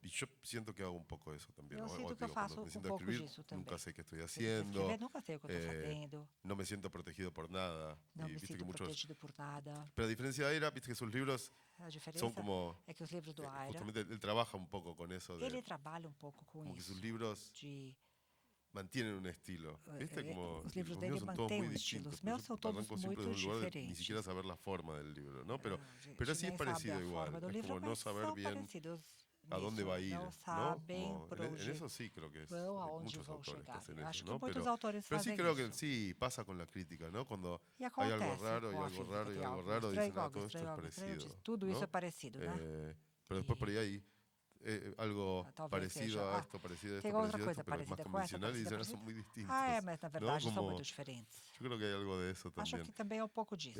Y yo siento que hago un poco eso también. Eu sinto que eu Digo, faço cuando me um siento a pouco escribir, disso também. nunca sé qué estoy Se eu haciendo, escrever, nunca sei o que eu estou eh, fazendo, no me siento protegido por nada. não Y me viste que sinto muchos... protegido por nada. Pero a diferencia de Aira, viste que sus libros A son diferença como... é que os livros do Aira, justamente él trabaja un poco con eso de... ele trabalha um pouco com Como que sus isso, libros de mantienen un estilo, ¿viste? Como os livros los dele míos son todos mantêm muy um estilo. distintos, Os pero meus yo são todos arranco siempre de muito un lugar de ni diferentes. siquiera saber la forma del libro, ¿no? A gente Pero sí es nem sabe parecido a igual, forma do es livro, como no mas saber são bien parecidos a dónde nisso. va a ir, Não ¿no? sabem Como por en onde eso sí creo que es, vão, hay aonde muchos vão autores que chegar. hacen Eu acho eso, que ¿no? muitos autores Pero sí fazem creo que isso. sí pasa con la crítica, ¿no? Cuando E hay algo acontece raro y com a algo física, raro y tem algo algo raro, estranho, dicen, ah, algo todo esto estranho, es algo estranho, parecido, diz, tudo isso ¿no? é parecido, né? Pero después por ahí hay algo Talvez parecido seja, a esto, parecido a esto, tem outra parecido a coisa esto, pero es más parecida com essa, convencional y parecida dicen, com ah, essa. son muy distintos. Ah, é, mas na ¿no? verdade são Como, muito diferentes. yo creo que hay algo de eso Acho también. que também é um pouco disso.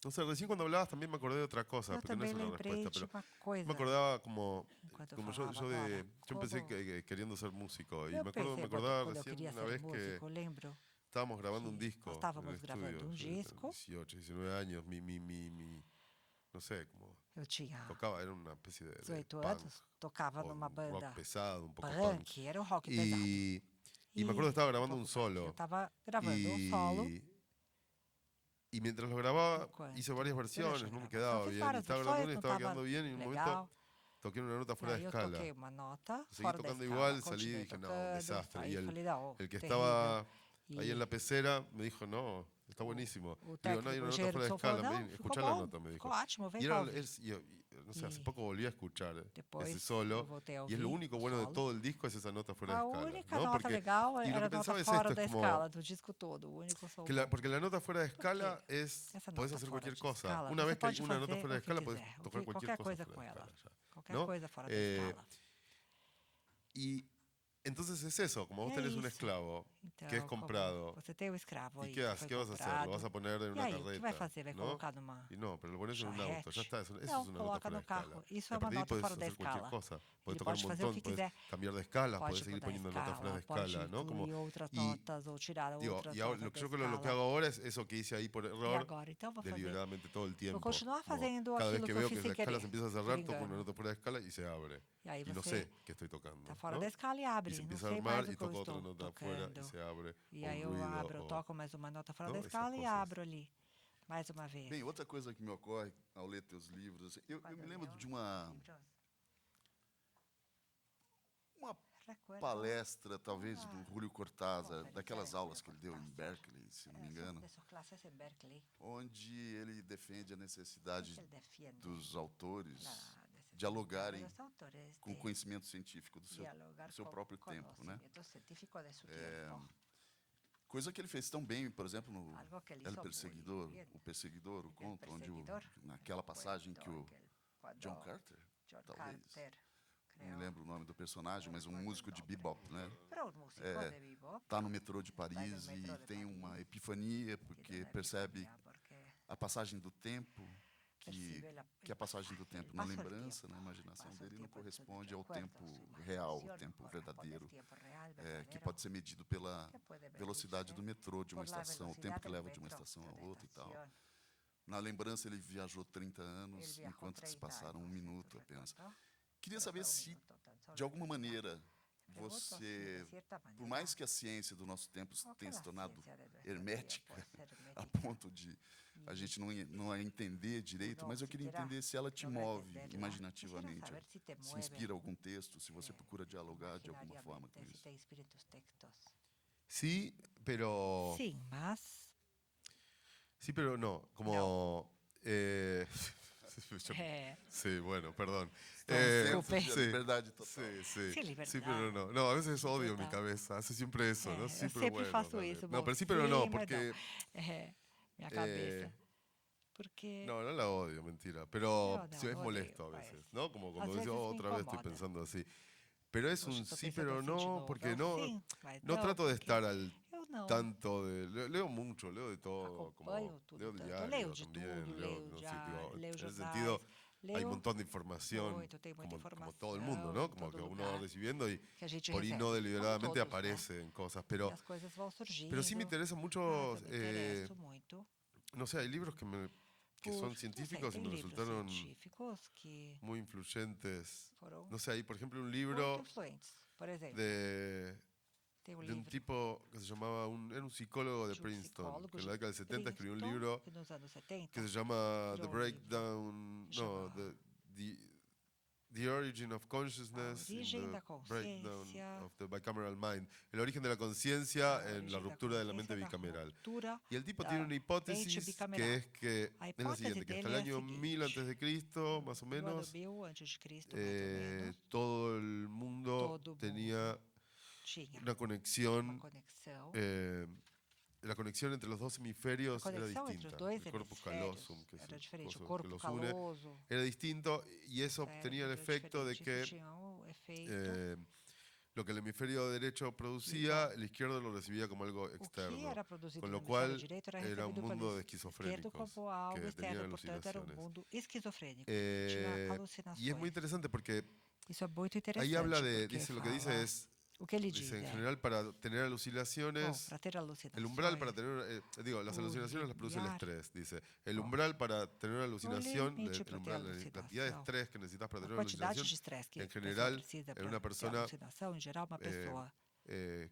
No sé, recién cuando hablabas también me acordé de otra cosa, Eu porque no também es una lembrei respuesta, de pero uma coisa. me acordaba como Enquanto eu yo, falava yo, agora, yo empecé como queriendo ser músico y eu me pensei, acordaba quando eu recién queria una ser vez que músico, lembro estábamos grabando un que disco nós en estávamos el gravando estudio, um yo tenía disco, 18, 19 años, no sé, como eu tinha tocaba, era una especie de 18 punk, anos, tocava o numa un banda rock pesado, un poco punk, punk. era um rock pesado. Y me acuerdo que estaba grabando um un pouco punk. Eu solo. estava gravando um solo. Y mientras lo grababa, Enquanto hice varias eu versiones, deixei no me a quedaba gravação, fiz bien. Y várias estaba grabando una y versões, não estaba estava quedando bien. Y en un momento legal. toqué una nota E fuera aí de eu escala. toquei uma nota Seguí fora da tocando escala. igual, salí y Continuei dije, no, un tocando, desastre. saí Y e falei, não, el que terrível. estaba E ahí en la pecera me dijo, no, está buenísimo. o Le digo, no, hay técnico, una o nota engenheiro fuera de de som falou, escala. não, ficou Escuchá la bom, nota, me dijo. ficou ótimo, vem Y cá era, ouvir. no sé, hace Y poco volví a escuchar Depois ese solo. eu voltei a Y es lo ouvir único o bueno de solo. todo el disco es esa nota fuera de A escala. única ¿no? nota Porque, legal y lo era a que nota pensaba es fora esto, da es como escala do disco todo, o único som que bom. porque la nota fuera de escala quê? es, Essa podés nota hacer fora cualquier de cosa. escala, Una você vez que hay pode una nota fazer fuera de o que escala, podés quiser, tocar qualquer cualquier coisa cosa com fuera de ela, escala. Ya, qualquer ¿no? coisa fora da escala. Y entonces es eso, como vos É tenés un isso. esclavo Então, que es como comprado, você tem o escravo ¿y aí qué que haces? foi ¿Qué vas a hacer? comprado. Lo vas a poner en E una aí, o que vai carreta, fazer? Vai ¿no? colocar numa Y no, pero lo pones en un auto, ya está, eso es Não, una nota coloca fuera no de escala. carro. Isso Y é a uma partir de ahí nota podés fora da hacer cualquier escala. cosa. Podés Ele tocar un pode fazer o montón, que podés quiser. cambiar de escalas, Pode podés seguir mudar a poniendo notas fuera de escala, pode escala, ¿no? Como, incluir outras y, notas ou tirar digo, outras y ahora, notas da yo creo que lo que escala. hago ahora es eso que hice ahí por E error, agora, então, vou fazer. deliberadamente todo el tiempo. Vou continuar Como fazendo cada vez aquilo que que eu veo fiz que sem la escala querer. se empieza a Por cerrar, toco una engano. nota fuera de escala y se abre. E aí Y no você sé qué estoy tocando. está fora ¿no? da escala e Y abre. se Não empieza a sei armar mais o y que eu toco otra estou nota afuera tocando. y se abre. E o aí un eu ruido, abro, o- toco mais uma nota fora não, da essas escala e coisas. abro ali. Mais uma vez. Bem, outra coisa que me ocorre ao ler teus livros, eu me lembro de uma palestra, talvez, do Julio Cortázar, daquelas aulas que ele deu em Berkeley, se não me engano, Dessas classes em Berkeley, onde ele defende a necessidade que ele defiende dos autores la necesidade dialogarem dos autores com o de conhecimento científico do dialogar seu com próprio tempo, né? conhecimento científico de su tiempo. Coisa que ele fez tão bem, por exemplo, no Algo que ele El hizo Perseguidor, muy bien. o Perseguidor, o El conto, onde Perseguidor, naquela passagem que o Quando John Carter, John talvez, Carter não me creó- lembro o nome do personagem, mas um músico de bebop, né? Pero un músico de bebop Tá no metrô de Paris metrô e de tem Paris, uma epifania tiene porque una percebe epifanía porque a passagem do tempo, percibe la- que a passagem do tempo el na paso del lembrança, tiempo, na imaginação paso del dele não tiempo en sus corresponde ao recuerdos, tempo su real, imaginación o tempo no corresponde al verdadeiro, tiempo real, que verdadero, pode ser medido pela que puede velocidade do medirse metrô, de uma por la estação, o tempo que velocidad leva del de uma metro, estação de a una outra e tal. estación. Na lembrança ele viajou 30 Él anos, viajó enquanto que se 30 passaram um años en minuto su apenas. recuerdo, Queria pero saber fue un se, minuto tan solo de alguma que pasó. maneira, você, por mais que a ciência do nosso tempo tenha se tornado hermética, a ponto de a gente não a entender direito, mas eu queria entender se ela te move imaginativamente, se inspira algum texto, se você procura dialogar de alguma forma com isso. Sí, pero... Sim, mas Sí, pero no. Como... é, Sí, bueno, perdón. Centro de sí, liberdade total. sí, sí. Sí, libertad. Sí, pero no. No, a veces odio en mi Total. cabeza. Hace siempre eso, ¿no? Sí, eu pero sempre bueno. faço dale. isso. No, Bom, pero sí, pero no, sim, mas porque... não. Minha cabeça. Porque No, no la odio, mentira. Pero No, no, sí es odio, molesto a pues. veces, ¿no? Como cuando Às dice, vezes me otra vez estoy incomoda. pensando así. Pero es Poxa, un tô sí, pensando pero assim de no, novo. porque É um no, sim, mas no não, trato de porque estar al eu não tanto de... Leo mucho, leo de todo. acompanho Como, tudo. leo Tanto. diario Leio de también. tudo, Leo, leio no sé, diário, digo, leio en ese jornais, sentido... Hay un leio montón de información, muito, tem muita como informação todo el mundo, ¿no? em Como todo que uno va lugar recibiendo y que a gente por ahí recebe. no Como deliberadamente todos, né? aparecen cosas. E Pero, as coisas vão surgindo. pero sí me interesa mucho, Mas eu me interesso muito no sé, hay libros que por, son não sei, científicos y tem me livros resultaron científicos que muy influyentes. foram No sé, hay por ejemplo un muito libro influentes. Por exemplo, de, tem um de un livro tipo que se llamaba, era un psicólogo de de um Princeton, psicólogo que en de la década del 70 escribió un Princeton, libro que nos anos 70 que se llama The virou um livro Breakdown, que no, chama The Origin of A Consciousness in Origem the da Breakdown Consciência, of the Bicameral Mind, el origen de la conciencia a en la origem da ruptura de la mente consciência, da bicameral. ruptura Y el tipo da tiene una mente hipótesis bicameral. que es que A es la hipótese siguiente, que hasta el dele é a año 1000 antes de Cristo, más o no ano menos, 1000 antes de Cristo, mais ou menos, todo el mundo todo tenía mundo tinha una uma conexión, conexão. la conexión entre los dos A hemisferios era conexão entre os distinta. dois El corpus hemisférios callosum, que es era el diferente. O coso que corpo los une, caloso era distinto y eso era, tenía el era efecto de diferente. Isso que tinha um efeito. lo que el hemisferio derecho producía, el izquierdo lo recibía como algo O que externo, era produzido con no lo hemisfério cual direito era era un recebido mundo pelo de esquerdo esquizofrénicos como algo que tenían externo, portanto era um alucinaciones. mundo esquizofrênico. Tinha alucinações. Y es muy interesante porque Isso é muito interessante. ahí habla porque dice, lo que fala, dice es, o que ele diz dice en é, general para tener bom, alucinaciones, para ter el alucinações, umbral para tener, las alucinaciones las produce el limiar, estrés, dice. El Oh. umbral para tener una alucinación, limite el para ter umbral, la cantidad de alucinação, estrés que necesitas para a tener una quantidade alucinación, de estresse que en a pessoa general, precisa en para una ter persona alucinação, em geral, uma pessoa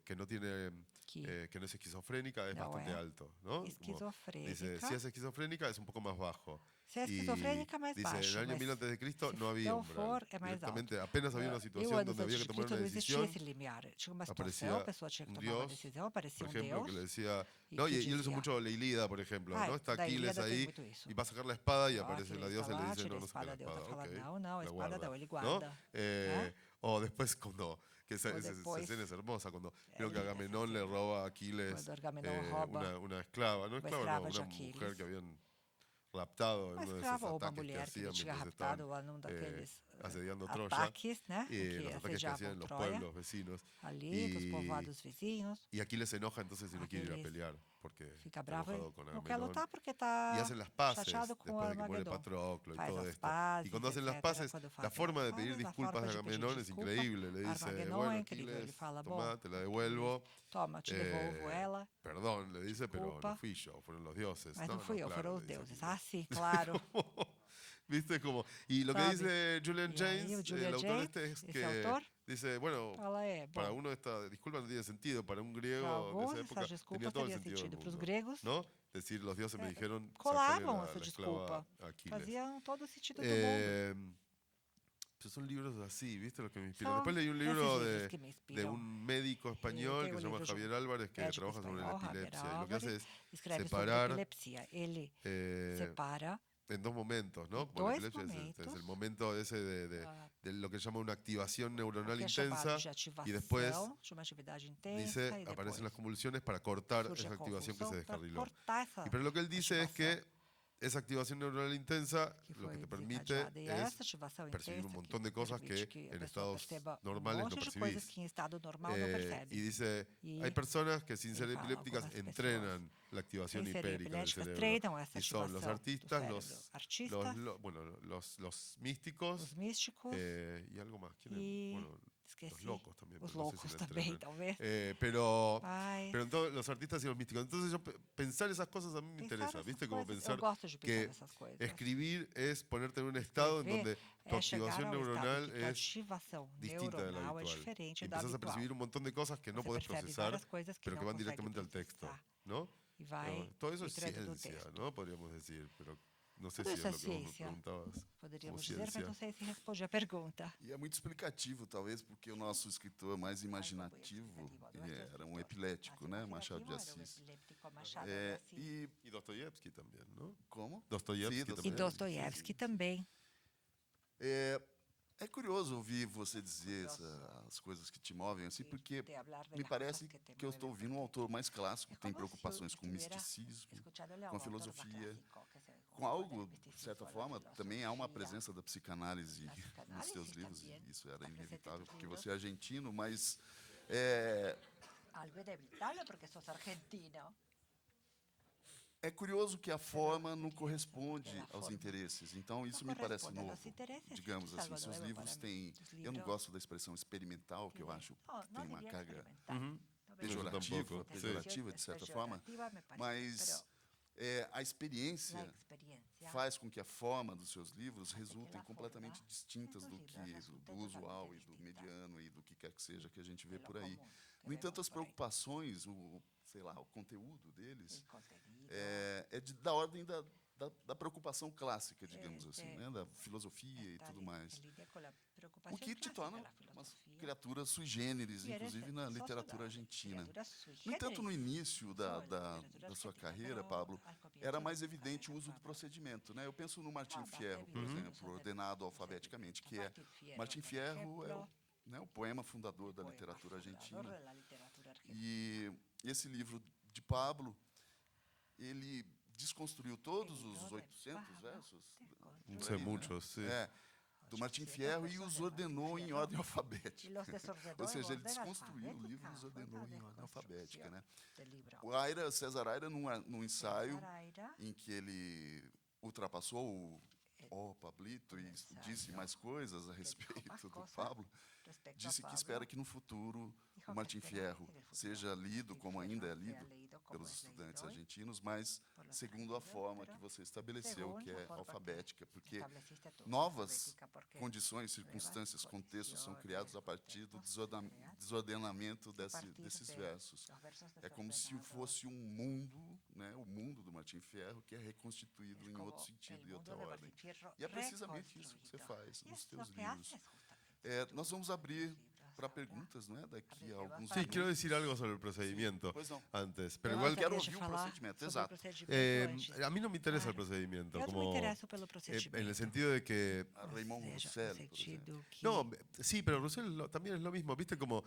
que no tiene, que que no es esquizofrénica es no bastante é alto, ¿no? Como dice, esquizofrênica. si es esquizofrénica es un poco más bajo. Se é esquizofrênica, é mais Dice, en baixo. el año Mas 1000 antes de Cristo se no había não umbral. for, é mais alto. Directamente, apenas había una 1000 situación anos donde había antes que de tomar Cristo una não existia decisión. esse limiar. Tinha uma situação, Aparecía a pessoa tinha que un tomar uma Dios, decisão, aparecia por um ejemplo, Deus. que le decía, e no, que y él usa dizia, mucho la Ilíada, por ejemplo, ¿no? Está da Aquiles Ilíada tem ahí muito isso. y va a sacar la espada y Ó, aparece la Aquiles diosa y tá le lá, dice, tira no, a no saque la espada, Deus espada. tá falando, Ok, não, a la espada guarda, não, ele ¿no? guarda. Né? O después cuando, que esa después, escena es hermosa, cuando creo que linda esa Agamenón le escena. roba a Aquiles Quando Agamenon rouba una esclava, no uma esclava, no, escrava de una mujer Aquiles. que habían raptado en Uma uno de esos escrava ou uma ataques que mulher que ele hacían tinha mientras estaban raptado num daqueles asediando Troya, ataques, né? y Que los ataques que assediavam hacían en los Troia, pueblos vecinos. ali, dos povoados vizinhos. Y Aquiles se enoja entonces y no quiere ir a Aquiles pelear porque Fica está bravo, enojado con não quer Agamenón. lutar porque Y está hacen las paces chateado com después de que muere Armagedon. Patroclo y Faz todo as esto. pazes, Y cuando hacen las etc. paces, Quando la fazem forma as de pedir pazes, a disculpas forma de de pedir Agamenón es desculpa, increíble. Le dice, Armagedon bueno, é incrível. Ele Aquiles, fala, toma, bom, te la devuelvo. toma, te devolvo ela. Perdón, le dice, pero Disculpa. no fui yo, fueron los dioses. Mas no, não fui eu, claro, foram le os dice deuses. Aquiles. Ah, sim, claro. ¿Viste? Como, y lo que Sabe? dice Julian E aí, James, o Julian el autor James, este, es esse que autor, dice, bueno, fala, para bom, uno esta disculpa no tiene sentido, para un para griego de alguns esa época essas desculpas tenía todo el teria sentido del sentido. Para os mundo, gregos, ¿no? Decir, los dioses me dijeron, sacale colavam la essa esclava desculpa. a Aquiles. Faziam todo o sentido do mundo. Eh, pero son libros así, ¿viste? Los que me inspiran. São Después leí un libro esses livros que me de inspiram. un médico español Tem que um se llama livro de um Javier Álvarez que médico trabaja sobre la espanhol, Javier epilepsia. Y lo que hace Álvares, es escreve sobre separar epilepsia. Ele separa en dos momentos, ¿no? Como dois la epilepsia momentos. es el momento ese ah, de lo que se llama una activación neuronal que é chamado intensa de ativação, y después de uma atividade intensa, dice, e depois aparecen las convulsiones para cortar surge esa a activación que se convulsão para descarriló. cortar essa Y pero lo que él dice es ativação que esa activación neuronal intensa que lo foi que te permite desencadeada. E es essa ativação percibir un intensa montón que de cosas permite que a en pessoa estados perceba normales no monte de coisas percibís. que em estado normal não percebe. Y dice, Y hay personas que sin ser él fala, epilépticas algunas entrenan la activación sem ser hipérica del epiléticas cerebro. treinam essa Y son los ativação do artistas, cérebro. Artistas, bueno, los místicos os místicos, y algo más. ¿Quién es? y Bueno, esqueci. Los locos también. Os pero no sé loucos si la também, estrenan. talvez. Pero Mas entonces, los artistas y los místicos. Entonces, pensar esas cosas a mí me pensar interesa, nessas ¿viste? Como coisas, pensar eu gosto de pensar que nessas coisas. escribir es ponerte en un estado en Escrever donde tu é chegar activación ao estado neuronal em que tua es ativação distinta de la neuronal é habitual. diferente Y da empezás a habitual. percibir un montón de cosas que no Você podés percebe procesar, várias coisas que pero que não van consegue directamente al texto, processar ¿no? e vai Todo eso es entrando no ciencia, texto. ¿no? Podríamos decir, pero no sé Tudo si isso es é lo que vos me ciência, preguntabas. poderíamos como dizer, mas ciência. não sei se respondi a pergunta. E é muito explicativo, talvez, porque o nosso escritor mais imaginativo era um epilético, né? Machado de Assis. E Y Dostoyevsky también, ¿no? como? Dostoyevsky Sim, também. E Dostoiévski também. É curioso ouvir você dizer as coisas que te movem, assim, porque me parece que eu estou ouvindo um autor mais clássico, que tem preocupações com misticismo, com a filosofia, com algo, de certa forma, também há uma presença da psicanálise nos seus livros, e isso era inevitável, porque você é argentino, mas Algo inevitável porque sos argentino. é curioso que a forma não corresponde aos interesses. Então, isso me parece novo. Digamos assim, seus livros têm... Eu não gosto da expressão experimental, que eu acho que tem uma carga pejorativa, de certa forma, mas a experiência faz com que a forma dos seus livros resultem completamente distintas do usual e do mediano e do que quer que seja que a gente vê por aí. No entanto, as preocupações, o conteúdo deles da ordem da preocupação clássica, digamos assim, né? Da filosofia e tudo mais. O que te torna uma criatura sui generis, inclusive na literatura argentina. No entanto, no início da sua carreira, Pablo, era mais evidente o uso do procedimento, né? Eu penso no Martim Fierro, por exemplo, ordenado alfabeticamente, que Martim Fierro é o poema fundador da literatura argentina. E esse livro de Pablo, ele desconstruiu todos os 800 versos. No sé, muchos, sí. Do Martim Fierro e os ordenou em ordem alfabética. Ou seja, ele desconstruiu o livro e os ordenou em ordem alfabética, né? O César Aira, num ensaio em que ele ultrapassou o Pablito e disse mais coisas a respeito do Pablo, disse que espera que no futuro o Martim Fierro seja lido como ainda é lido pelos estudantes argentinos, mas segundo a forma que você estabeleceu, que é alfabética, porque novas condições, circunstâncias, contextos são criados a partir do desordenamento desses versos. É como se fosse um mundo, né, o mundo do Martim Fierro, que é reconstituído em outro sentido e outra ordem. E é precisamente isso que você faz nos seus livros. Nós vamos abrir para perguntas, não é? Daqui a alguns Sí, minutos. quiero decir algo sobre el procedimiento Pois não. antes, pero Eu igual quero gostaria de ouvir o falar procedimento, sobre exato. o procedimento antes. a mí no me interesa el Claro. procedimiento, Eu não me como interesso pelo en procedimento. el sentido de que A Raymond Ou seja, no Roussel, por exemplo. sentido que... no, sí, pero Roussel también es lo mismo, viste como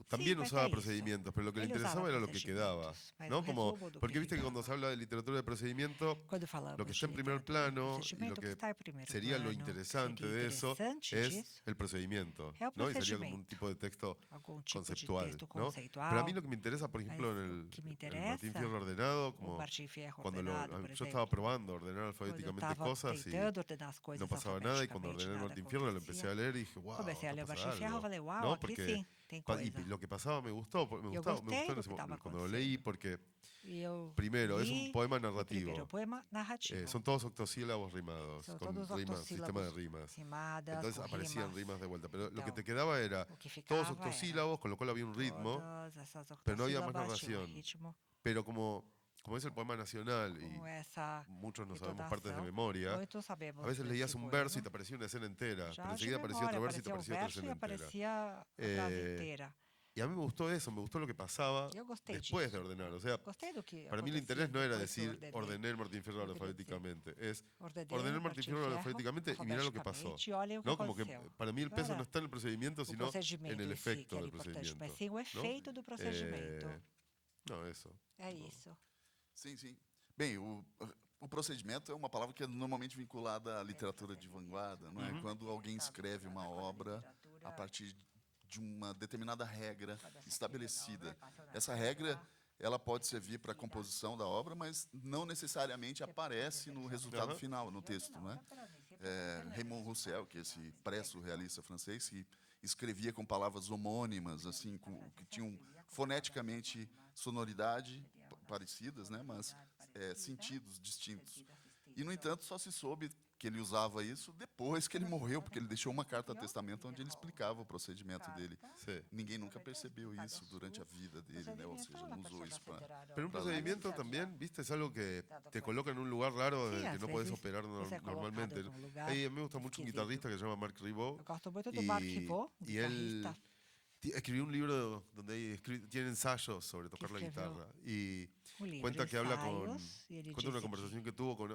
también mas usaba é isso. procedimientos, pero lo que le Ele interesaba usava era lo que quedaba, procedimentos, mas ¿no? o Como resumo do porque que viste que cuando se ficava. habla de literatura de procedimiento, Quando falamos lo que está en de primer literatura do plano y lo procedimento, o que que está em primeiro sería lo plano, interesante seria de eso interessante es disso, el procedimiento, é o ¿no? Y sería como procedimento. un tipo de texto Algum tipo conceptual, de texto ¿no? conceitual. Pero a mí lo que me interesa, por ejemplo, Mas en o que me el Martín interessa, Fierro ordenado, o como Martim Fierro cuando ordenado, por yo exemplo, estaba probando ordenar quando eu alfabéticamente estava cosas y tentando ordenar as coisas no pasaba nada, y cuando alfabeticamente, ordené el nada Martín Fierro lo empecé acontecia. a leer y dije, wow, Comecei a ler acá pasa Martim Fierro, algo, falei, uau, ¿no? aqui Porque sim, tem coisa. y lo que pasaba me gustó, me Eu gustó gostei en do ese que estava momento, cuando lo leí, acontecendo. porque E eu primero es un li poema o primeiro narrativo. poema narrativo. Son todos octosílabos rimados, São con todos rimas, sistema de octossílabos rimas. rimadas, Entonces com aparecían rimas. rimas de vuelta, pero lo que Então, te quedaba era o que todos ficava octosílabos, con lo cual había un ritmo, todas essas pero no había más octossílabas tinham narración. ritmo, Pero como es el poema nacional y como essa muchos no sabemos partes de entonação. memoria, Muitos sabemos a veces desse leías un poema. verso y te aparecía una escena entera, Já pero de enseguida aparecía memória, otro verso y te aparecia aparecía otra verso e escena entera. aparecia a frase inteira. Y a mí me gustó eso, me gustó lo que pasaba Eu gostei después de disso. ordenar. O sea, Gostei do que para mí el acontecia interés no era depois que eu decir ordené el Martín Fierro Eu queria alfabéticamente, es ordenei ordené el o Martín Fierro Fierro alfabéticamente y mirar lo que pasó. alfabeticamente e olhem o que ¿No? Como que aconteceu. para mí el peso Agora, no está en el procedimiento, o sino en procedimento el em si, que efecto era del importante, procedimiento. mas sim o ¿no? efeito do procedimento. No, eso. É isso. Sim, sim. Bem, o procedimento é uma palavra que é normalmente vinculada à literatura de vanguarda, não é? Quando alguém escreve uma obra a partir de uma determinada regra estabelecida. Essa regra, ela pode servir para a composição da obra, mas não necessariamente aparece no resultado final, no texto, não é? Raymond Roussel, que é esse pré-surrealista francês, que escrevia com palavras homônimas, assim, que tinham foneticamente sonoridade parecidas, né, mas sentidos distintos. E, no entanto, só se soube que ele usava isso depois que ele morreu, porque ele deixou uma carta de testamento onde ele explicava o procedimento dele. Sí. Ninguém nunca percebeu isso durante a vida dele, né? Ou seja, não usou isso para... Pero un procedimiento también, viste, es algo que te coloca en un lugar raro Sí, que a no podés veces operar você é colocado normalmente. num lugar A mí me gusta mucho un esquisito. guitarrista que se llama Marc Ribot. Eu gosto muito do Mark Ribot, um y él guitarrista escribió un libro donde tiene ensayos sobre tocar la escreveu guitarra. Y livro cuenta de que habla con. ensaios, e ele Cuenta una disse conversación que tuvo con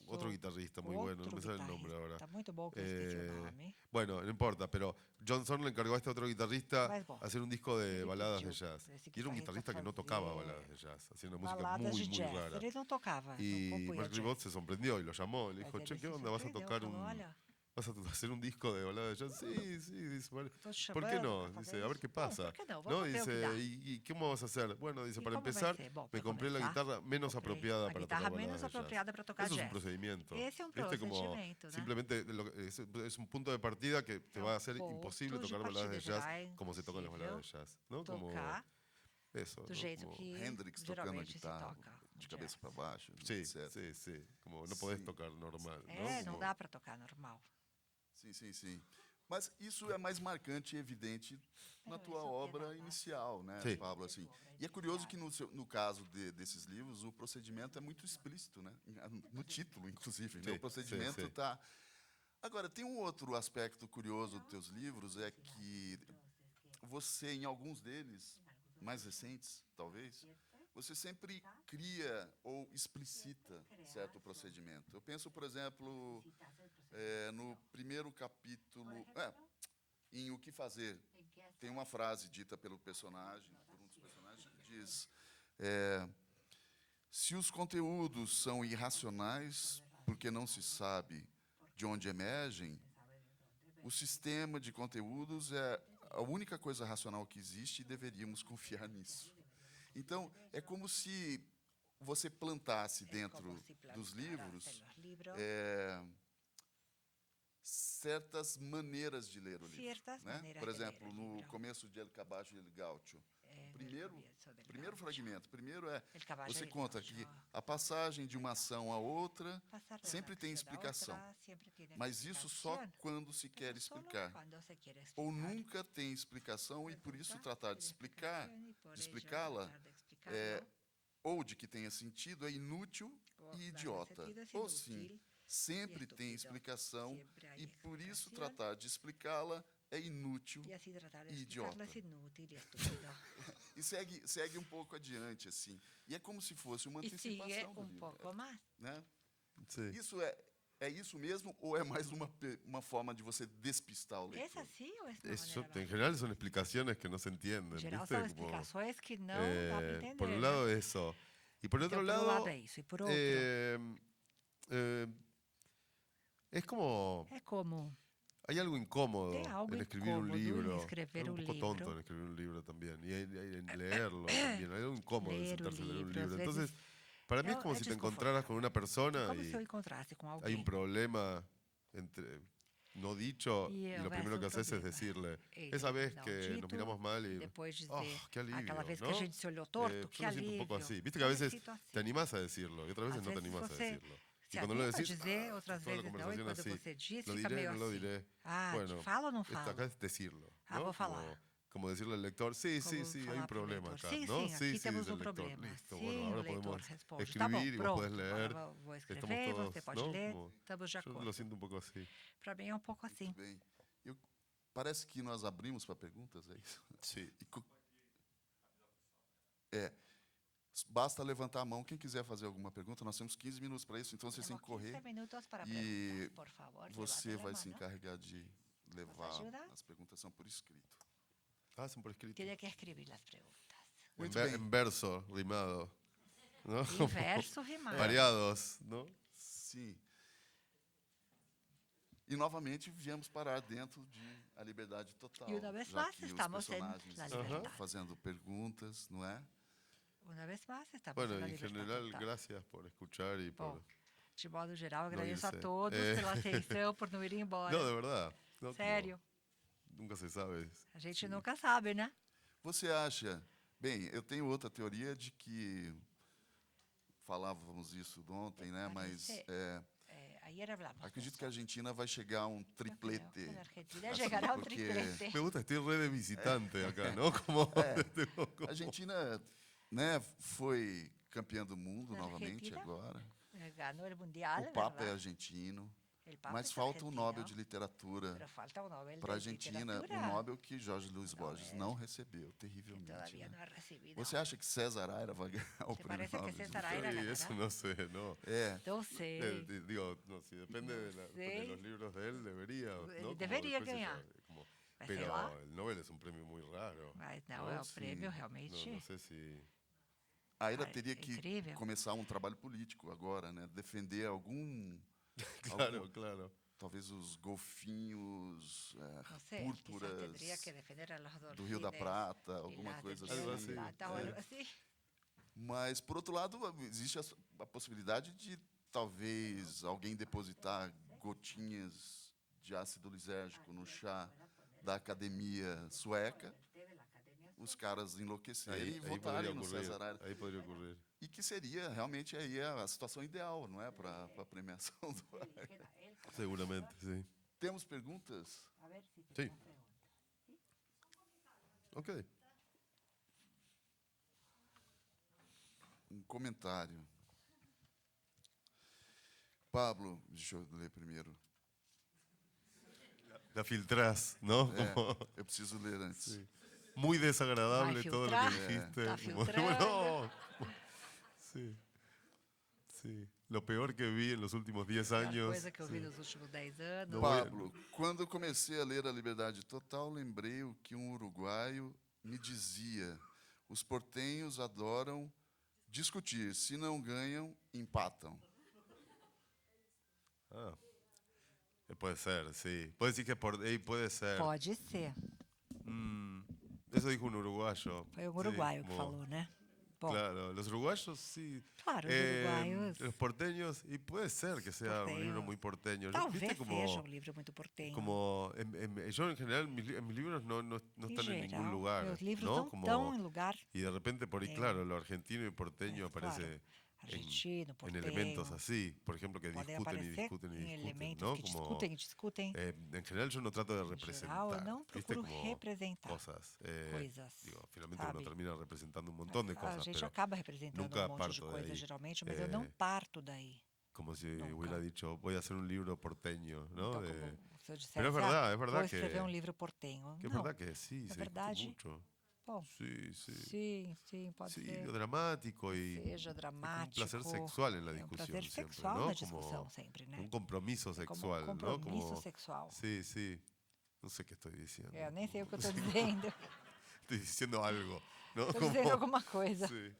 otro guitarrista muy bueno, no me sale el nombre ahora. Tá muito bom que eu esqueci o nome. Bueno, no importa, pero Johnson le encargó a este otro guitarrista Mas bom, hacer un disco de ele baladas de pediu jazz. pra esse Y era un guitarrista guitarrista que no tocaba fazer baladas de jazz, hacía una música Baladas muy, de muy jazz. rara. Ele não tocava, não Y compunha Marc jazz. Ribot se sorprendió y lo llamó. Le dijo, Mas che, ele ¿qué se onda? ¿Vas a surpreendeu, tocar falou, olha, ¿Vas a hacer un disco de baladas de jazz? Sí, sí. Dice, "Vale. tô te ¿Por qué chamando no? pra fazer Dice, a ver isso. qué Bom, pasa. por que não? ¿No? Vamos ver o que Dice, dá. ¿y cómo vas a hacer? Bueno, dice, E para como vai empezar, ser? Bom, me pra compré la começar, guitarra menos comprei apropiada a para guitarra tocar menos baladas de jazz. apropriada para tocar Eso es un jazz. procedimiento. Esse é um ¿Viste? Como procedimento, né? simplemente es un punto de partida que te É va a hacer ponto imposible de tocar baladas de partida, jazz será como se tocan las impossível baladas de jazz. ¿No? Como tocar eso. do ¿no? jeito Como- que Hendrix tocando a geralmente se guitarra, toca no de jazz. cabeça para baixo, Sí, etc. sí, sí. Como no podés Sí. tocar normal. ¿no? É, não Como- dá para tocar normal. Sim, sim, sim. Mas isso é mais marcante e evidente na tua obra inicial, né, Sim. Pablo? Assim. E é curioso que no caso desses livros o procedimento é muito explícito, né? No título, inclusive. Né? Sim, O procedimento sim, sim. está. Agora, tem um outro aspecto curioso dos teus livros, é que você, em alguns deles, mais recentes, talvez, você sempre cria ou explicita certo procedimento. Eu penso, por exemplo, no primeiro capítulo, em O Que Fazer, tem uma frase dita pelo personagem, por um dos personagens, que diz: se os conteúdos são irracionais, porque não se sabe de onde emergem, o sistema de conteúdos é a única coisa racional que existe e deveríamos confiar nisso. Então, é como se você plantasse dentro dos livros certas maneiras de ler o livro. Ciertas Né? maneiras Por de ler exemplo, o no livro. começo de El Caballo y el Gaucho, primeiro fragmento, El caballo você y el conta gaucho. que a passagem de uma ação a outra Passar de sempre uma tem acción a explicação, outra, sempre tiene mas isso só explicación. quando se quer Pero solo explicar. cuando se quiere Ou explicar. nunca tem explicação e por isso Nunca tratar de tiene explicar, explicación y por de ello explicá-la, tratar de explicarlo, ou de que tenha sentido, é inútil o e darle idiota. sentido es Ou inútil sim, sempre e tem estúpido. explicação Siempre hay e por isso explicación. tratar de explicá-la é inútil. Y así tratar de idiota. explicarlo es inútil y estúpido. E segue um pouco adiante, assim. E é como se fosse uma Y sigue antecipação do un livro, poco más. né? Sí. Isso é isso mesmo ou é mais uma forma de você despistar o ¿Es leitor? así o es una Eso, manera en más? general son explicaciones que no se entienden. En general ¿viste? son Como, explicaciones que no dá para entender. por un né? lado eso. Y por Então, otro por um lado, lado é isso. E por outro, es como, é como hay algo incómodo Tem algo en escribir un incómodo em libro. escrever un um poco tonto livro. en escribir un libro también. Y en leerlo también. Hay algo incómodo en Ler o sentarse a leer un livro, às libro. vezes, Entonces, para mí es como si te encontraras con una persona como y se eu encontrasse com hay alguém. un problema entre no dicho Y y lo houvesse primero que um haces es problema. decirle, Esse esa vez não que nos dito, miramos mal y depois dizer, oh, qué alivio, aquela vez ¿no? que a gente se olhou torto, Yo que lo siento un poco alívio. así. Viste que a Eu me veces sinto assim. te animás a decirlo y otras veces Às no te vezes animás a você decirlo. se Y cuando lo anima a decís, dizer, outras toda la vezes não, e conversación quando así, você diz, lo fica diré, meio no lo assim. diré. Ah, Bueno, falo ou não falo? acá es decirlo. Ah, ¿no? vou falar. Como decirle al lector, sí, sí, Como sí, hay falar un pro problema leitor. acá, Sim, ¿no? sim, aqui sí, temos del um lector. problema. Listo, Sim, bueno, o ahora leitor podemos responde. escribir Tá bom, y vos pronto. podés leer. Agora vou Estamos escrever, todos, você pode ¿no? ler, Como- estamos de yo acordo. lo siento un poco así. Para mim é um pouco assim. Muito bem. Parece que nós abrimos para perguntas, é isso? Sí. Basta levantar a mão quem quiser fazer alguma pergunta. Nós temos 15 minutos para isso, então vocês têm Temos que correr. 15 minutos para E perguntas, por favor. Você levante vai a se mão. encarregar de levar ajuda? as perguntas são por escrito. Ah, son por escrito. Tiene que escrever as perguntas. Muito bem. En verso, rimado. ¿no? Em verso rimado. Variados, ¿no? Sim. E novamente viemos parar dentro de A Liberdade Total. E uma vez já mais que os estamos em personagens La estão Liberdade. fazendo perguntas, não é? Una vez más estamos Bueno, en la en libertad general, total. gracias por escuchar y por De modo geral, No agradeço a irse. todos pela atenção, por não ir embora. No, de verdad. No, como Sério. nunca se sabe. A gente nunca sabe, né? Você acha... Bem, eu tenho outra teoria de que... Falávamos isso ontem, né? Mas Ayer hablamos. acredito que a Argentina vai chegar a um triplete. Que la Argentina Assim, llegará a un porque triplete. Me gusta, estoy re de visitante acá, ¿no? Como, A Argentina, né, foi campeã do mundo A novamente Argentina agora. Ganó el mundial, O Papa é ¿verdad? argentino. El Papa Mas es falta um argentino, Nobel de Literatura pero falta un Nobel para a de Argentina, literatura um Nobel que Jorge Luiz Borges Nobel. não recebeu, que terrivelmente. todavía Né? no ha recibido. Você acha que César Aira vai ganhar o ¿Te prêmio parece que Nobel? César Aira Sí, ganará? eso no sé, ¿no? É, No sé. Digo, no, si depende de, No de sé. los libros de él, debería. ¿no? Como Debería después ganhar. como- Mas sei pero lá. el Nobel es un premio muy raro. Mas não, ¿no? é um Sim. prêmio No, realmente. no sé si. Aira Ai, teria que incrível. começar um trabalho político agora, né? Defender Claro, claro. talvez os golfinhos, No sé, quizás púrpuras tendría que defender a los do Rio da delfines Prata, y alguma las coisa del Río Algo de assim. la así. Plata o algo así. Mas, por outro lado, existe a possibilidade de talvez alguém depositar gotinhas de ácido lisérgico no chá da academia sueca, os caras enlouquecerem e votarem no César Aira. Ahí podría ocurrir. E que seria realmente aí a situação ideal, não é, para a premiação do Aira. Seguramente, sí. Temos perguntas? Sí. Ok. Um comentário. Pablo, deixa eu ler primeiro. La filtrás, ¿no? É, Como eu preciso ler antes. sí. Muy desagradable Ay, todo lo filtrar. que dijiste. Está Como- filtrando. no. Sí. Sí. Lo peor que vi en los últimos 10 años. Coisa que eu vi sí. nos últimos 10 anos. Não vou- Pablo, quando eu comecei a ler A Liberdade Total, lembrei o que um uruguaio me dizia. Os portenhos adoram discutir. Se não ganham, empatam. Ah. Puede ser, sí. Puede decir que puede ser. Pode ser. Eso dijo un uruguayo. Foi um Sí, uruguaio que como- falou, né? Bom, Claro, los uruguayos sí. claro, os uruguaios. Los porteños, y puede ser que sea un libro Porteños. muy porteño. Talvez ¿Viste seja um livro muito portenho. como yo en general en mis libros no Em están en ningún geral, lugar, meus livros ¿no? não Como, estão em lugar y de repente por ahí, em- claro, lo argentino y porteño claro, aparece argentino, en portenho. elementos así, por ejemplo, que Podem discuten y aparecer discuten y em discuten, elementos ¿no? que Como, discutem e discutem. en general yo no trato de Em representar, geral, eu não ¿viste? procuro Como representar cosas. coisas. Digo, finalmente sabe? uno termina representando un montón de A cosas, gente pero acaba representando nunca um monte de parto de coisa, aí. geralmente, mas eu não parto daí. como si Nunca. hubiera dicho, voy a hacer un libro porteño, ¿no? Então, De- como se eu dissesse, Pero es verdad vou que, escrever um livro portenho. que es Não, verdad que sí, na se verdade, discute mucho. bom, Sí, sí. sim, sim, pode Sí, ser. lo dramático y Seja un dramático. placer sexual en la É um discusión prazer siempre, sexual ¿no? na discussão sempre, né? Un compromiso É como sexual, um ¿no? compromisso Como, sexual. sí, sí. No sé qué estoy diciendo. É, eu nem sei o que eu estou dizendo. Estoy diciendo algo, ¿no? Estou dizendo alguma coisa. Sí.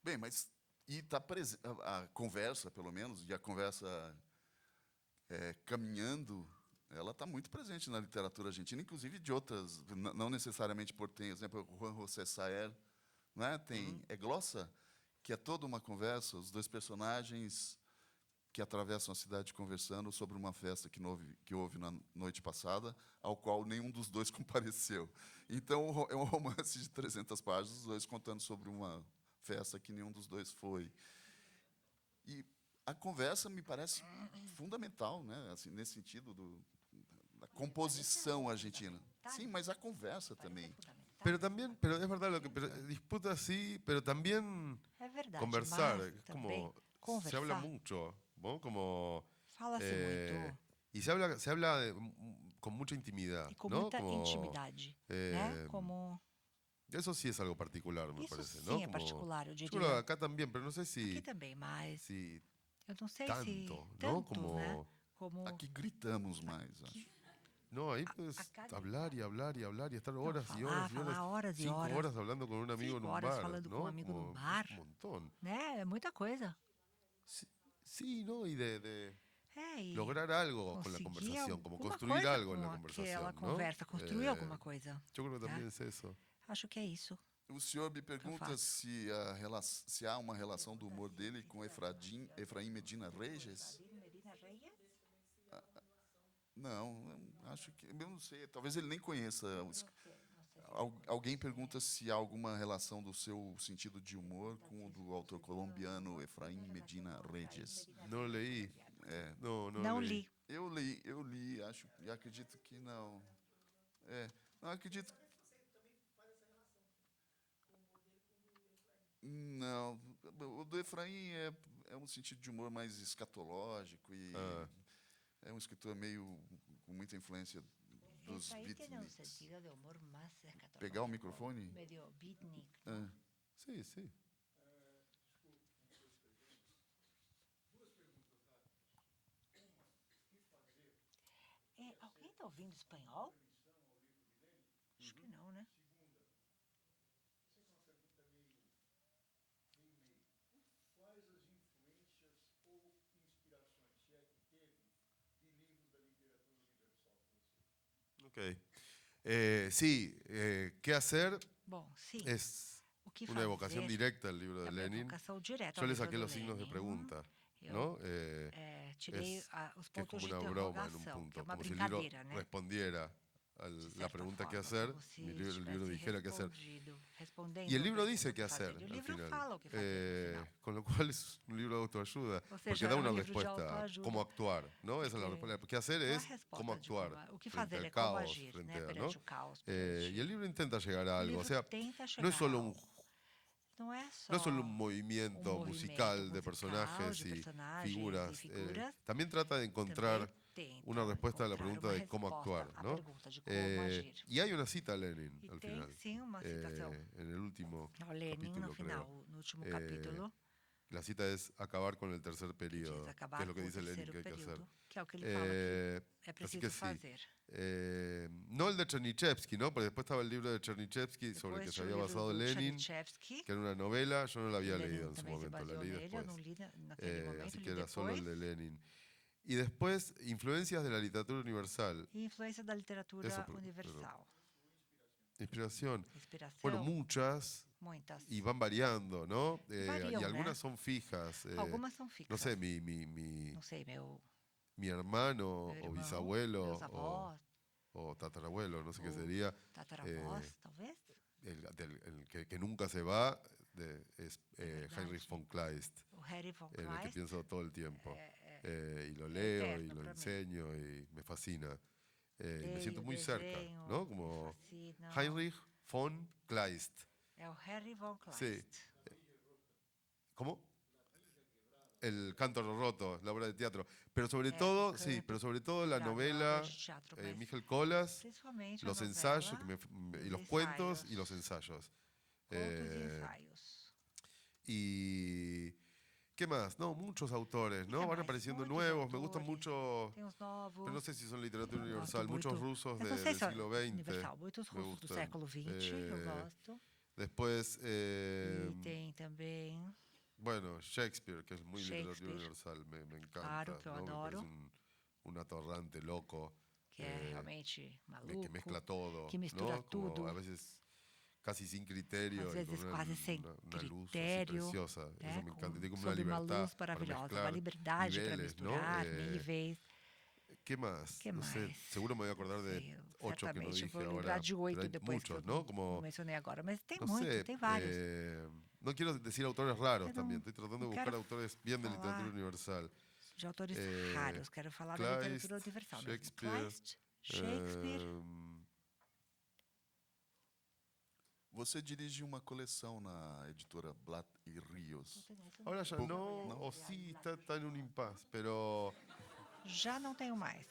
Bem, mas e está presente a conversa, pelo menos, e a conversa caminhando, ela está muito presente na literatura argentina, inclusive de outras, não necessariamente portenhas. Por exemplo, Juan José Saer, não é? Tem Glossa, que é toda uma conversa, os dois personagens que atravessam a cidade conversando sobre uma festa que houve na noite passada, ao qual nenhum dos dois compareceu. Então, é um romance de 300 páginas, os dois contando sobre uma festa que nenhum dos dois foi. E a conversa me parece fundamental, né? Assim, nesse sentido da composição argentina. Sim, mas a conversa também. Pero también, pero es verdad lo que disputa sí, pero también É verdade, conversar, mas es também como se habla conversar. mucho, ¿no? Como Fala-se muito. y se habla con mucha intimidad, E com ¿no? muita Como, intimidade. eh, Né? Como Eso sí es algo particular, me isso parece, sim ¿no? é Como- particular, eu yo creo que diria. acá también, pero no sé Aqui si, também, mas si eu não sei tanto, se ¿no? tanto, Como, né? Como Aqui gritamos mais, acho. no, ahí puedes acá- hablar y hablar y hablar y estar horas y falar, horas y horas, falar horas e 5 horas. horas hablando con un amigo en 5 un horas bar, falando ¿no? com um amigo Como num bar. un montón. né? É muita coisa. Sí, ¿no? Y de É, e lograr algo con la conseguir conversación, como alguma construir coisa algo en la com conversación, aquela ¿no? conversa, construir alguma coisa. Yo creo que né? también es eso. Acho que é isso. O senhor me pergunta faço. se há uma relação do humor dele com Efraim Medina Reyes? Não, acho que. Eu não sei, talvez ele nem conheça. Alguém pergunta se há alguma relação do seu sentido de humor com o do autor colombiano Efraim Medina Reyes. No lo leí. No lo Não leí. li. Eu li, acho, e acredito que não. Não acredito. Não, o do Efraim é um sentido de humor mais escatológico e é um escritor meio com muita influência dos Efraín tiene un beatniks. sentido de humor más escatológico. Pegar o microfone? Medio beatnik. Ah, Sí, sí. Alguém está ouvindo espanhol? Acho que não, né? Ok. Sí, ¿qué hacer? Bom, sim. Es O que una evocación fazer directa al libro é de uma Lenin. evocação direta Yo ao le livro saqué do los signos de Lenin. pregunta, Eu ¿no? tirei es os que es pontos como de una broma en un interrogação, que punto, é uma como si el libro brincadeira, né? respondiera a De la certa pregunta qué forma, hacer, como se el libro tivesse dijera qué hacer. respondendo Y el a libro pergunta dice o qué que fazer. hacer E o al livro final. fala o que fazer no final. Con lo cual es un libro de autoayuda, Ou porque seja, da é um una livro de respuesta, autoajuda. cómo actuar, ¿no? Esa es la Porque respuesta. ¿Qué hacer? dá a Es cómo resposta de actuar como, o que frente fazer al é como caos, agir, frente né? a, ¿no? Perante o caos, perante... Y el libro intenta llegar a O algo, o livro sea, tenta chegar no es solo a un algo. Não é só no es solo un movimiento musical de musical personajes de y personagens figuras. e figuras. También trata de encontrar Também tenta una respuesta a la encontrar pregunta uma de cómo resposta actuar, à ¿no? pergunta de como agir. Y hay una cita a Lenin E al tem final, sim uma citação en el último ao Lenin no capítulo, final, creo. no último capítulo. La cita es acabar con el tercer Que diz periodo, que acabar es lo com que o dice Lenin terceiro que hay que hacer. período, que é o que ele fala que é Así preciso que sí. fazer. No el de Chernyshevsky, ¿no? Porque después estaba el libro de Chernyshevsky sobre el Depois que se tinha o había livro basado do Lenin, Chernyshevsky, que era una novela, yo no la había Lenin leído en su também se momento, la baseou leí nele, eu después. não li naquele momento, Así li que era solo depois. el de Lenin. Y después, influencias de la literatura universal. E influência da literatura Eso, universal. Inspiración. Inspiração, Bueno, muchas, muitas. y van variando, ¿no? Variam, Y algunas né? son fijas. Algumas são fixas. No sé, Não sei, mi hermano meu o irmão, bisabuelo meus avós, o tatarabuelo, no sé qué o sería, tataravós, talvez. el que nunca se va es verdad, Heinrich sí. von Kleist, O Harry von en el que Kleist. pienso todo el tiempo. Y lo é leo y eterno lo para mí. enseño y me fascina. Y me Leio, siento muy cerca, desenho, ¿no? me Como fascina. Heinrich von Kleist. É o Harry von Kleist. Sí. ¿Cómo? El Canto Roto, la obra de teatro. Pero sobre todo, sí, Canto pero sobre todo la Quebrado, novela, obra de teatro, mas Michel Colas, principalmente a los novela, ensayos, y los cuentos ensaios, y los ensayos. contos e ensaios. Y ¿qué más? No, muchos autores, ¿Qué ¿no? Van más? apareciendo Muchos nuevos. Me gustan autores. mucho, Tem os novos. pero no sé si son literatura Eu universal, gosto muchos muito. rusos Eu não sei del se é siglo XX. universal. Muitos me russos do gustan. século XX, eu gosto. Después, E tem também, bueno, Shakespeare, que es muy literatura Shakespeare. universal, me encanta. Claro, que eu ¿no? Me adoro. parece un atorrante loco. que é realmente maluco, Que mezcla todo, que mistura ¿no? Como tudo. a veces casi sin criterio, Às y vezes con quase sem una luz así critério, preciosa. né, Eso me encanta. Tiene como una sob uma libertad luz para maravilhosa, uma mezclar liberdade para niveles, ¿no? misturar níveis. ¿Qué más? Que No sé, mais? seguro me voy a acordar Não de sei, 8 que no certamente dije vou ahora. lembrar de Pero 8 hay depois que muchos, eu ¿no? não Como, mencionei agora, mas tem no muito, sé, tem vários. no quiero decir autores raros Eu não- también. Estoy tratando de não buscar quero autores bien de literatura falar universal. De autores raros, quero falar da Kleist, literatura universal mesmo. Shakespeare, Kleist, Shakespeare. Você dirige uma coleção na editora Blatt e Rios. Ahora ya Pu- no, ¿no? o sí, está en un impasse, pero Já não tenho mais.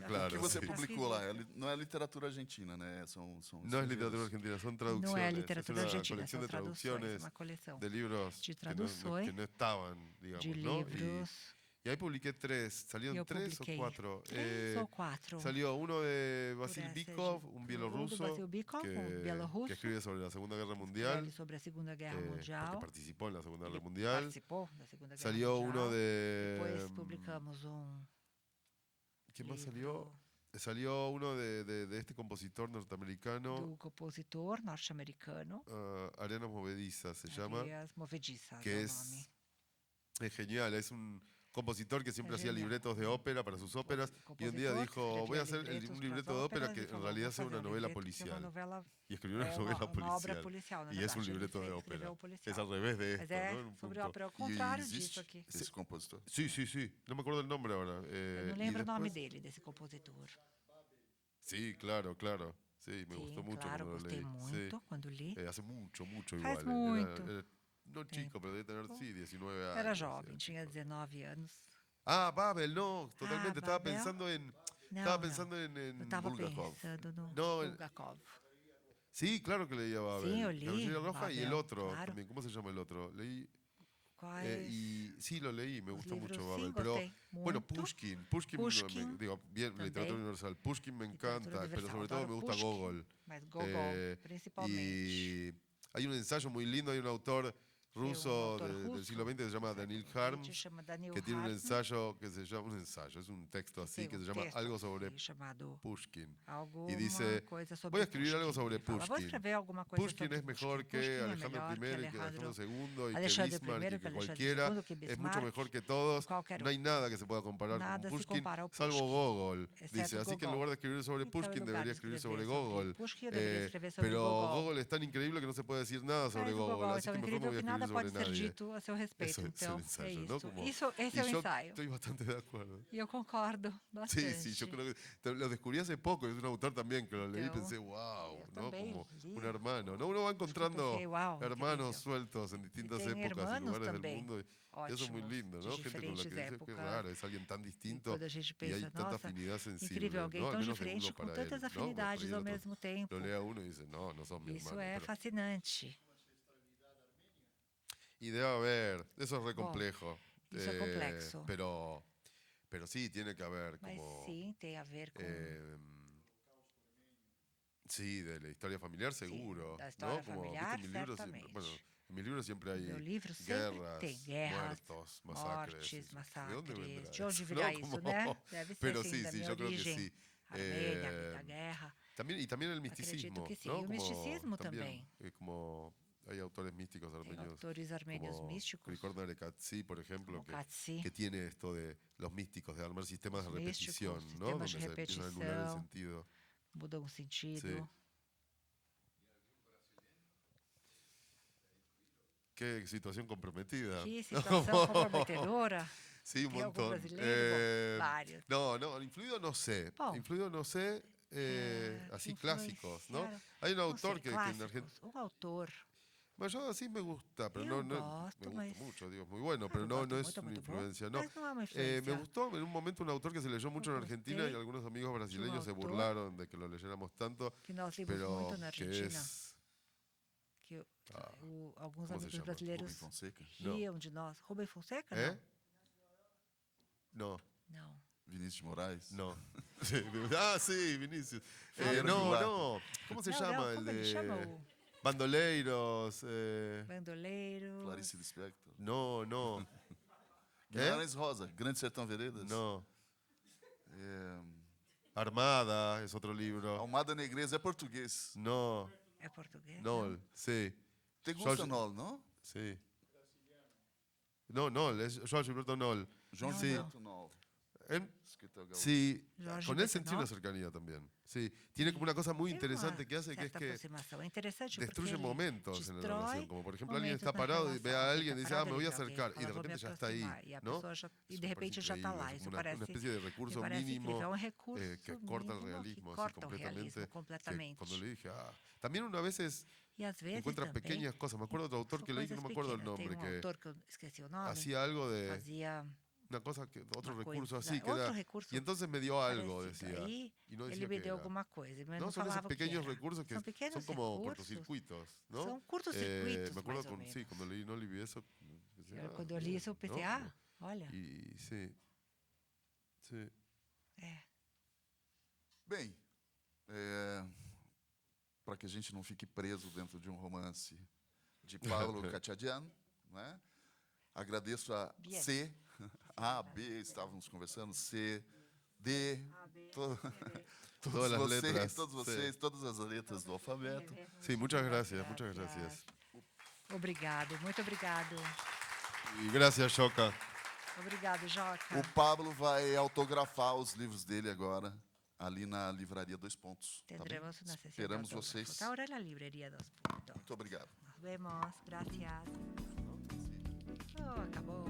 claro. O que você sí. publicou lá não é literatura argentina, né? São No es estrangeiros. literatura argentina, son traducciones. Não é literatura es una argentina, colección são de traduções, traducciones uma coleção de libros de que no traduções estaban, digamos, de ¿no? livros. Y ahí publiqué 3, E salieron eu 3 o publiquei 4. 3 ou 4. Salió uno de Vasil essa Bykov, de- un do bielorruso, Vasil Bykov, bielorrusso, que escribe sobre la Segunda Guerra escreve Mundial, sobre a Segunda Guerra porque Mundial. participó en la Segunda Guerra Ele Mundial. participou da Segunda Guerra Salió Mundial. uno de... Depois publicamos ¿Quién más livro salió? salió uno de este compositor norteamericano, do compositor norte-americano, Arenas Movedizas se llama, Areias Movediças que é o nome. es genial, es un compositor que siempre Es hacía genial. libretos de ópera para sus óperas y un día Compositor que dijo, voy a hacer escrevia libretos un pras libreto de ópera óperas que e en falou, realidad vou sea fazer una novela libreto que é uma policial. novela, Y escribió una é novela uma obra policial. policial, na Y es un verdade. Ele libreto de fez- ópera. escreveu policial. Es al revés de Mas esto, é ¿no? En un sobre punto. ópera, ao E contrário existe disso aqui. esse compositor? Sí, sí, sí. No me acuerdo el nombre ahora. Eu não y lembro o nome después- dele, desse compositor. Sí, claro, claro. Sí, me Sim, gustó mucho claro, cuando lo gostei leí. muito Sí. quando li. Hace mucho, mucho Faz igual. muito No chico, pero debe tener, sí, 19 años. Era sí, jovem, era tinha chico. 19 anos. Ah, Babel, no, totalmente. Estaba Babel. pensando en. Não, Estaba não. pensando en Eu estava Bulgakov. pensando no No, Bulgakov. Sí, claro que leía Babel. Sí, yo La leí Caballería Roja y el Babel, otro claro. también. ¿Cómo se llama el otro? Leí. Quais Y sí, lo leí, me os gustó livros? mucho Sim, Babel. Pero gostei bueno, muito. Pushkin, Pushkin digo, bien, também. literatura universal. Pushkin me Literatura encanta, pero universal, sobre todo adoro me gusta Pushkin, Gogol. Mas Gogol, Eh, principalmente. Y hay un ensayo muy lindo, hay un autor ruso autor del ruso, siglo XX que se llama Daniel Harm, Se chama Daniel que tiene un Harm, ensayo que se llama, un ensayo, es un texto así, tem que se um llama texto Algo sobre aqui chamado Pushkin. Alguma Y dice, coisa sobre voy a escribir algo Pushkin. sobre Ele fala, vou Pushkin. escrever alguma coisa Pushkin sobre es mejor Pushkin. que Pushkin é Alejandro melhor I, que que Alejandro Alejandro II, y que Alexandre Bismarck, I, y que que Alexandre cualquiera. II, que Es mucho Bismarck, mejor que todos. qualquer No hay nada que se pueda comparar Nada con se Pushkin, compara ao salvo Pushkin, Gogol. exceto Dice, así que en Gogol. lugar de escribir sobre Então, em Pushkin, lugar debería de escribir escrever sobre sobre Gogol. Pushkin, eu deveria escrever sobre Pero Gogol. Gogol es tan increíble que no se puede decir nada sobre Mas o Gogol, Gogol é así tão que mejor no incrível voy a que nada escribir pode sobre ser nadie. dito a seu respeito. Eso es Então, el ensayo, é ¿no? isso. Como- Esse y é o yo ensaio. estoy bastante de acuerdo. E eu concordo bastante. Sí, sí, yo creo que lo descubrí hace poco, es un autor también que lo leí y Então, pensé, wow, eu ¿no? também Como li. un hermano, ¿no? Uno va encontrando pensei, wow, hermanos incrível. sueltos en distintas tem épocas y hermanos lugares del também mundo. Y eso es muy ótimos, lindo, de ¿no? Gente con la que diferentes dice, qué épocas. raro, es alguien tan E distinto quando a gente y hay pensa, tanta nossa, afinidad sensible, incrível, alguém ¿no? Al tão menos de diferente uno com para tantas él, ¿no? afinidades Porque por ahí ao el otro mesmo tempo. Lo lee a uno y dice, no, no sos mi Isso hermano. é pero- fascinante. Y debe haber, eso es re complejo. isso é complexo. Pero sí, tiene que haber Mas como... sim, tem a ver com Sí, de la historia familiar seguro. da história ¿no? Como, familiar, ¿viste? En mis libros siempre, certamente. bueno, en mis libros siempre hay meu livro sempre guerras, tem guerras, muertos, masacres. mortes, ¿De dónde vendrá massacres. De onde eso? virá ¿No? isso, Como- né? Deve ser Pero assim, sí, da sí, minha yo creo que origem. sí. Armênia, da guerra. Y también el Acredito misticismo. que sim. ¿no? E o Como misticismo também. como hay autores místicos Tem armenios. autores armênios Como místicos, Krikor Narekatsi, por ejemplo, como Katsi, que tiene esto de los místicos, de armar sistemas de Los místicos, repetición, ¿no? sistemas Donde de se empieza a anular el repetición. sentido. mudam o sentido. Sí. Qué situación comprometida. Que situação comprometedora. Sí, un Tem algum montón. brasileiro? Bom, vários. No, influido no sé. Bom, Influido no sé, así clásicos, ¿no? influenciaram, Hay un não autor sei, que en clássicos. Argentina. autor. Bueno, yo así me gusta, pero Eu no, gosto, me mas- gusta mucho, digo, muy bueno, pero eu no, gosto no es muito, una muito bom, influencia, ¿no? mas não é uma Me influência. gustó en un momento un autor que se leyó mucho en Eu Argentina y gostei algunos amigos brasileños se autor burlaron de que lo leyéramos tanto, que nós lemos pero muito na que Argentina. es... Que alguns como se amigos chama? brasileiros Rubem Fonseca? riam de nós. Rubem Fonseca? ¿Eh? No, Não. Vinícius de Moraes? no. Sí, sí, Vinicius. Fabio No, Goulart. no. ¿Cómo se Não, llama? não, El como ele chama? de O Bandoleiros. Bandoleiro. Clarice Lispector? No. Guimarães Rosa, Grande Sertão Veredas? No. É, Armada es otro libro. Almada Negreza é português. No, É português? Nol, sí. Te gusta Jorge- Nol, não? Sí. No, Nol, es Jorge Gilberto Nol. João Sí. Gilberto Nol. Él- Escritor gaúcho. sí, Jorge con él Gilberto sentí Nol. una cercanía también. Sí, tiene como una cosa muy Tem interesante uma que hace, que es certa que aproximação. É interessante destruye porque ele momentos en la destrói relación. Como por ejemplo, alguien está momentos na parado y ve a relação. alguien y Alguém dice, tá ah, me voy a parado, ele acercar. vê Y de alguém, repente fala, ya está ahí. "Vou me aproximar", E a ¿no? pessoa já, e Eso de me repente parece já está lá. increíble, es Isso como una parece, especie de me recurso parece mínimo incrível. É um recurso que corta el mínimo realismo que así corta o completamente. realismo Que completamente. cuando le dije, también uno a veces E às vezes encuentra também, pequeñas cosas. Me acuerdo de otro autor são que leí, que no coisas me acuerdo el pequenas. Tem nombre, que autor que eu esqueci o nome, hacía algo de fazia una cosa, que otro uma recurso coisa, así, que outro era, recurso y entonces me dio algo, parecido. decía. Aí Y no ele decía me qué deu era. alguma coisa, mas No, não son esos falava o que pequeños era. recursos que São pequenos son como recursos. cortocircuitos, ¿no? São curtos-circuitos, Me acuerdo mais ou con, menos. sí, cuando leí Noli vi eso. Pensé, Quando eu li isso, eu pensei, ¿no? olha, Y sí, sí. Bem, para que a gente não fique preso dentro de um romance de Paulo Cachadian, né? Agradeço a Bien. C, A, B, estávamos conversando, C, D, to- Todas las letras, todos vocês, todas as letras do alfabeto. Sí, muchas gracias, muchas gracias. Obrigado, muito obrigado. Y gracias, Joca. Obrigado, Joca. O Pablo vai autografar os livros dele agora, ali na Livraria Dois Pontos. Tá bem? Tendremos una sesión Esperamos de autógrafos. vocês. Ahora en la librería 2 puntos. Muito obrigado. Nos vemos. Gracias. Oh, acabó.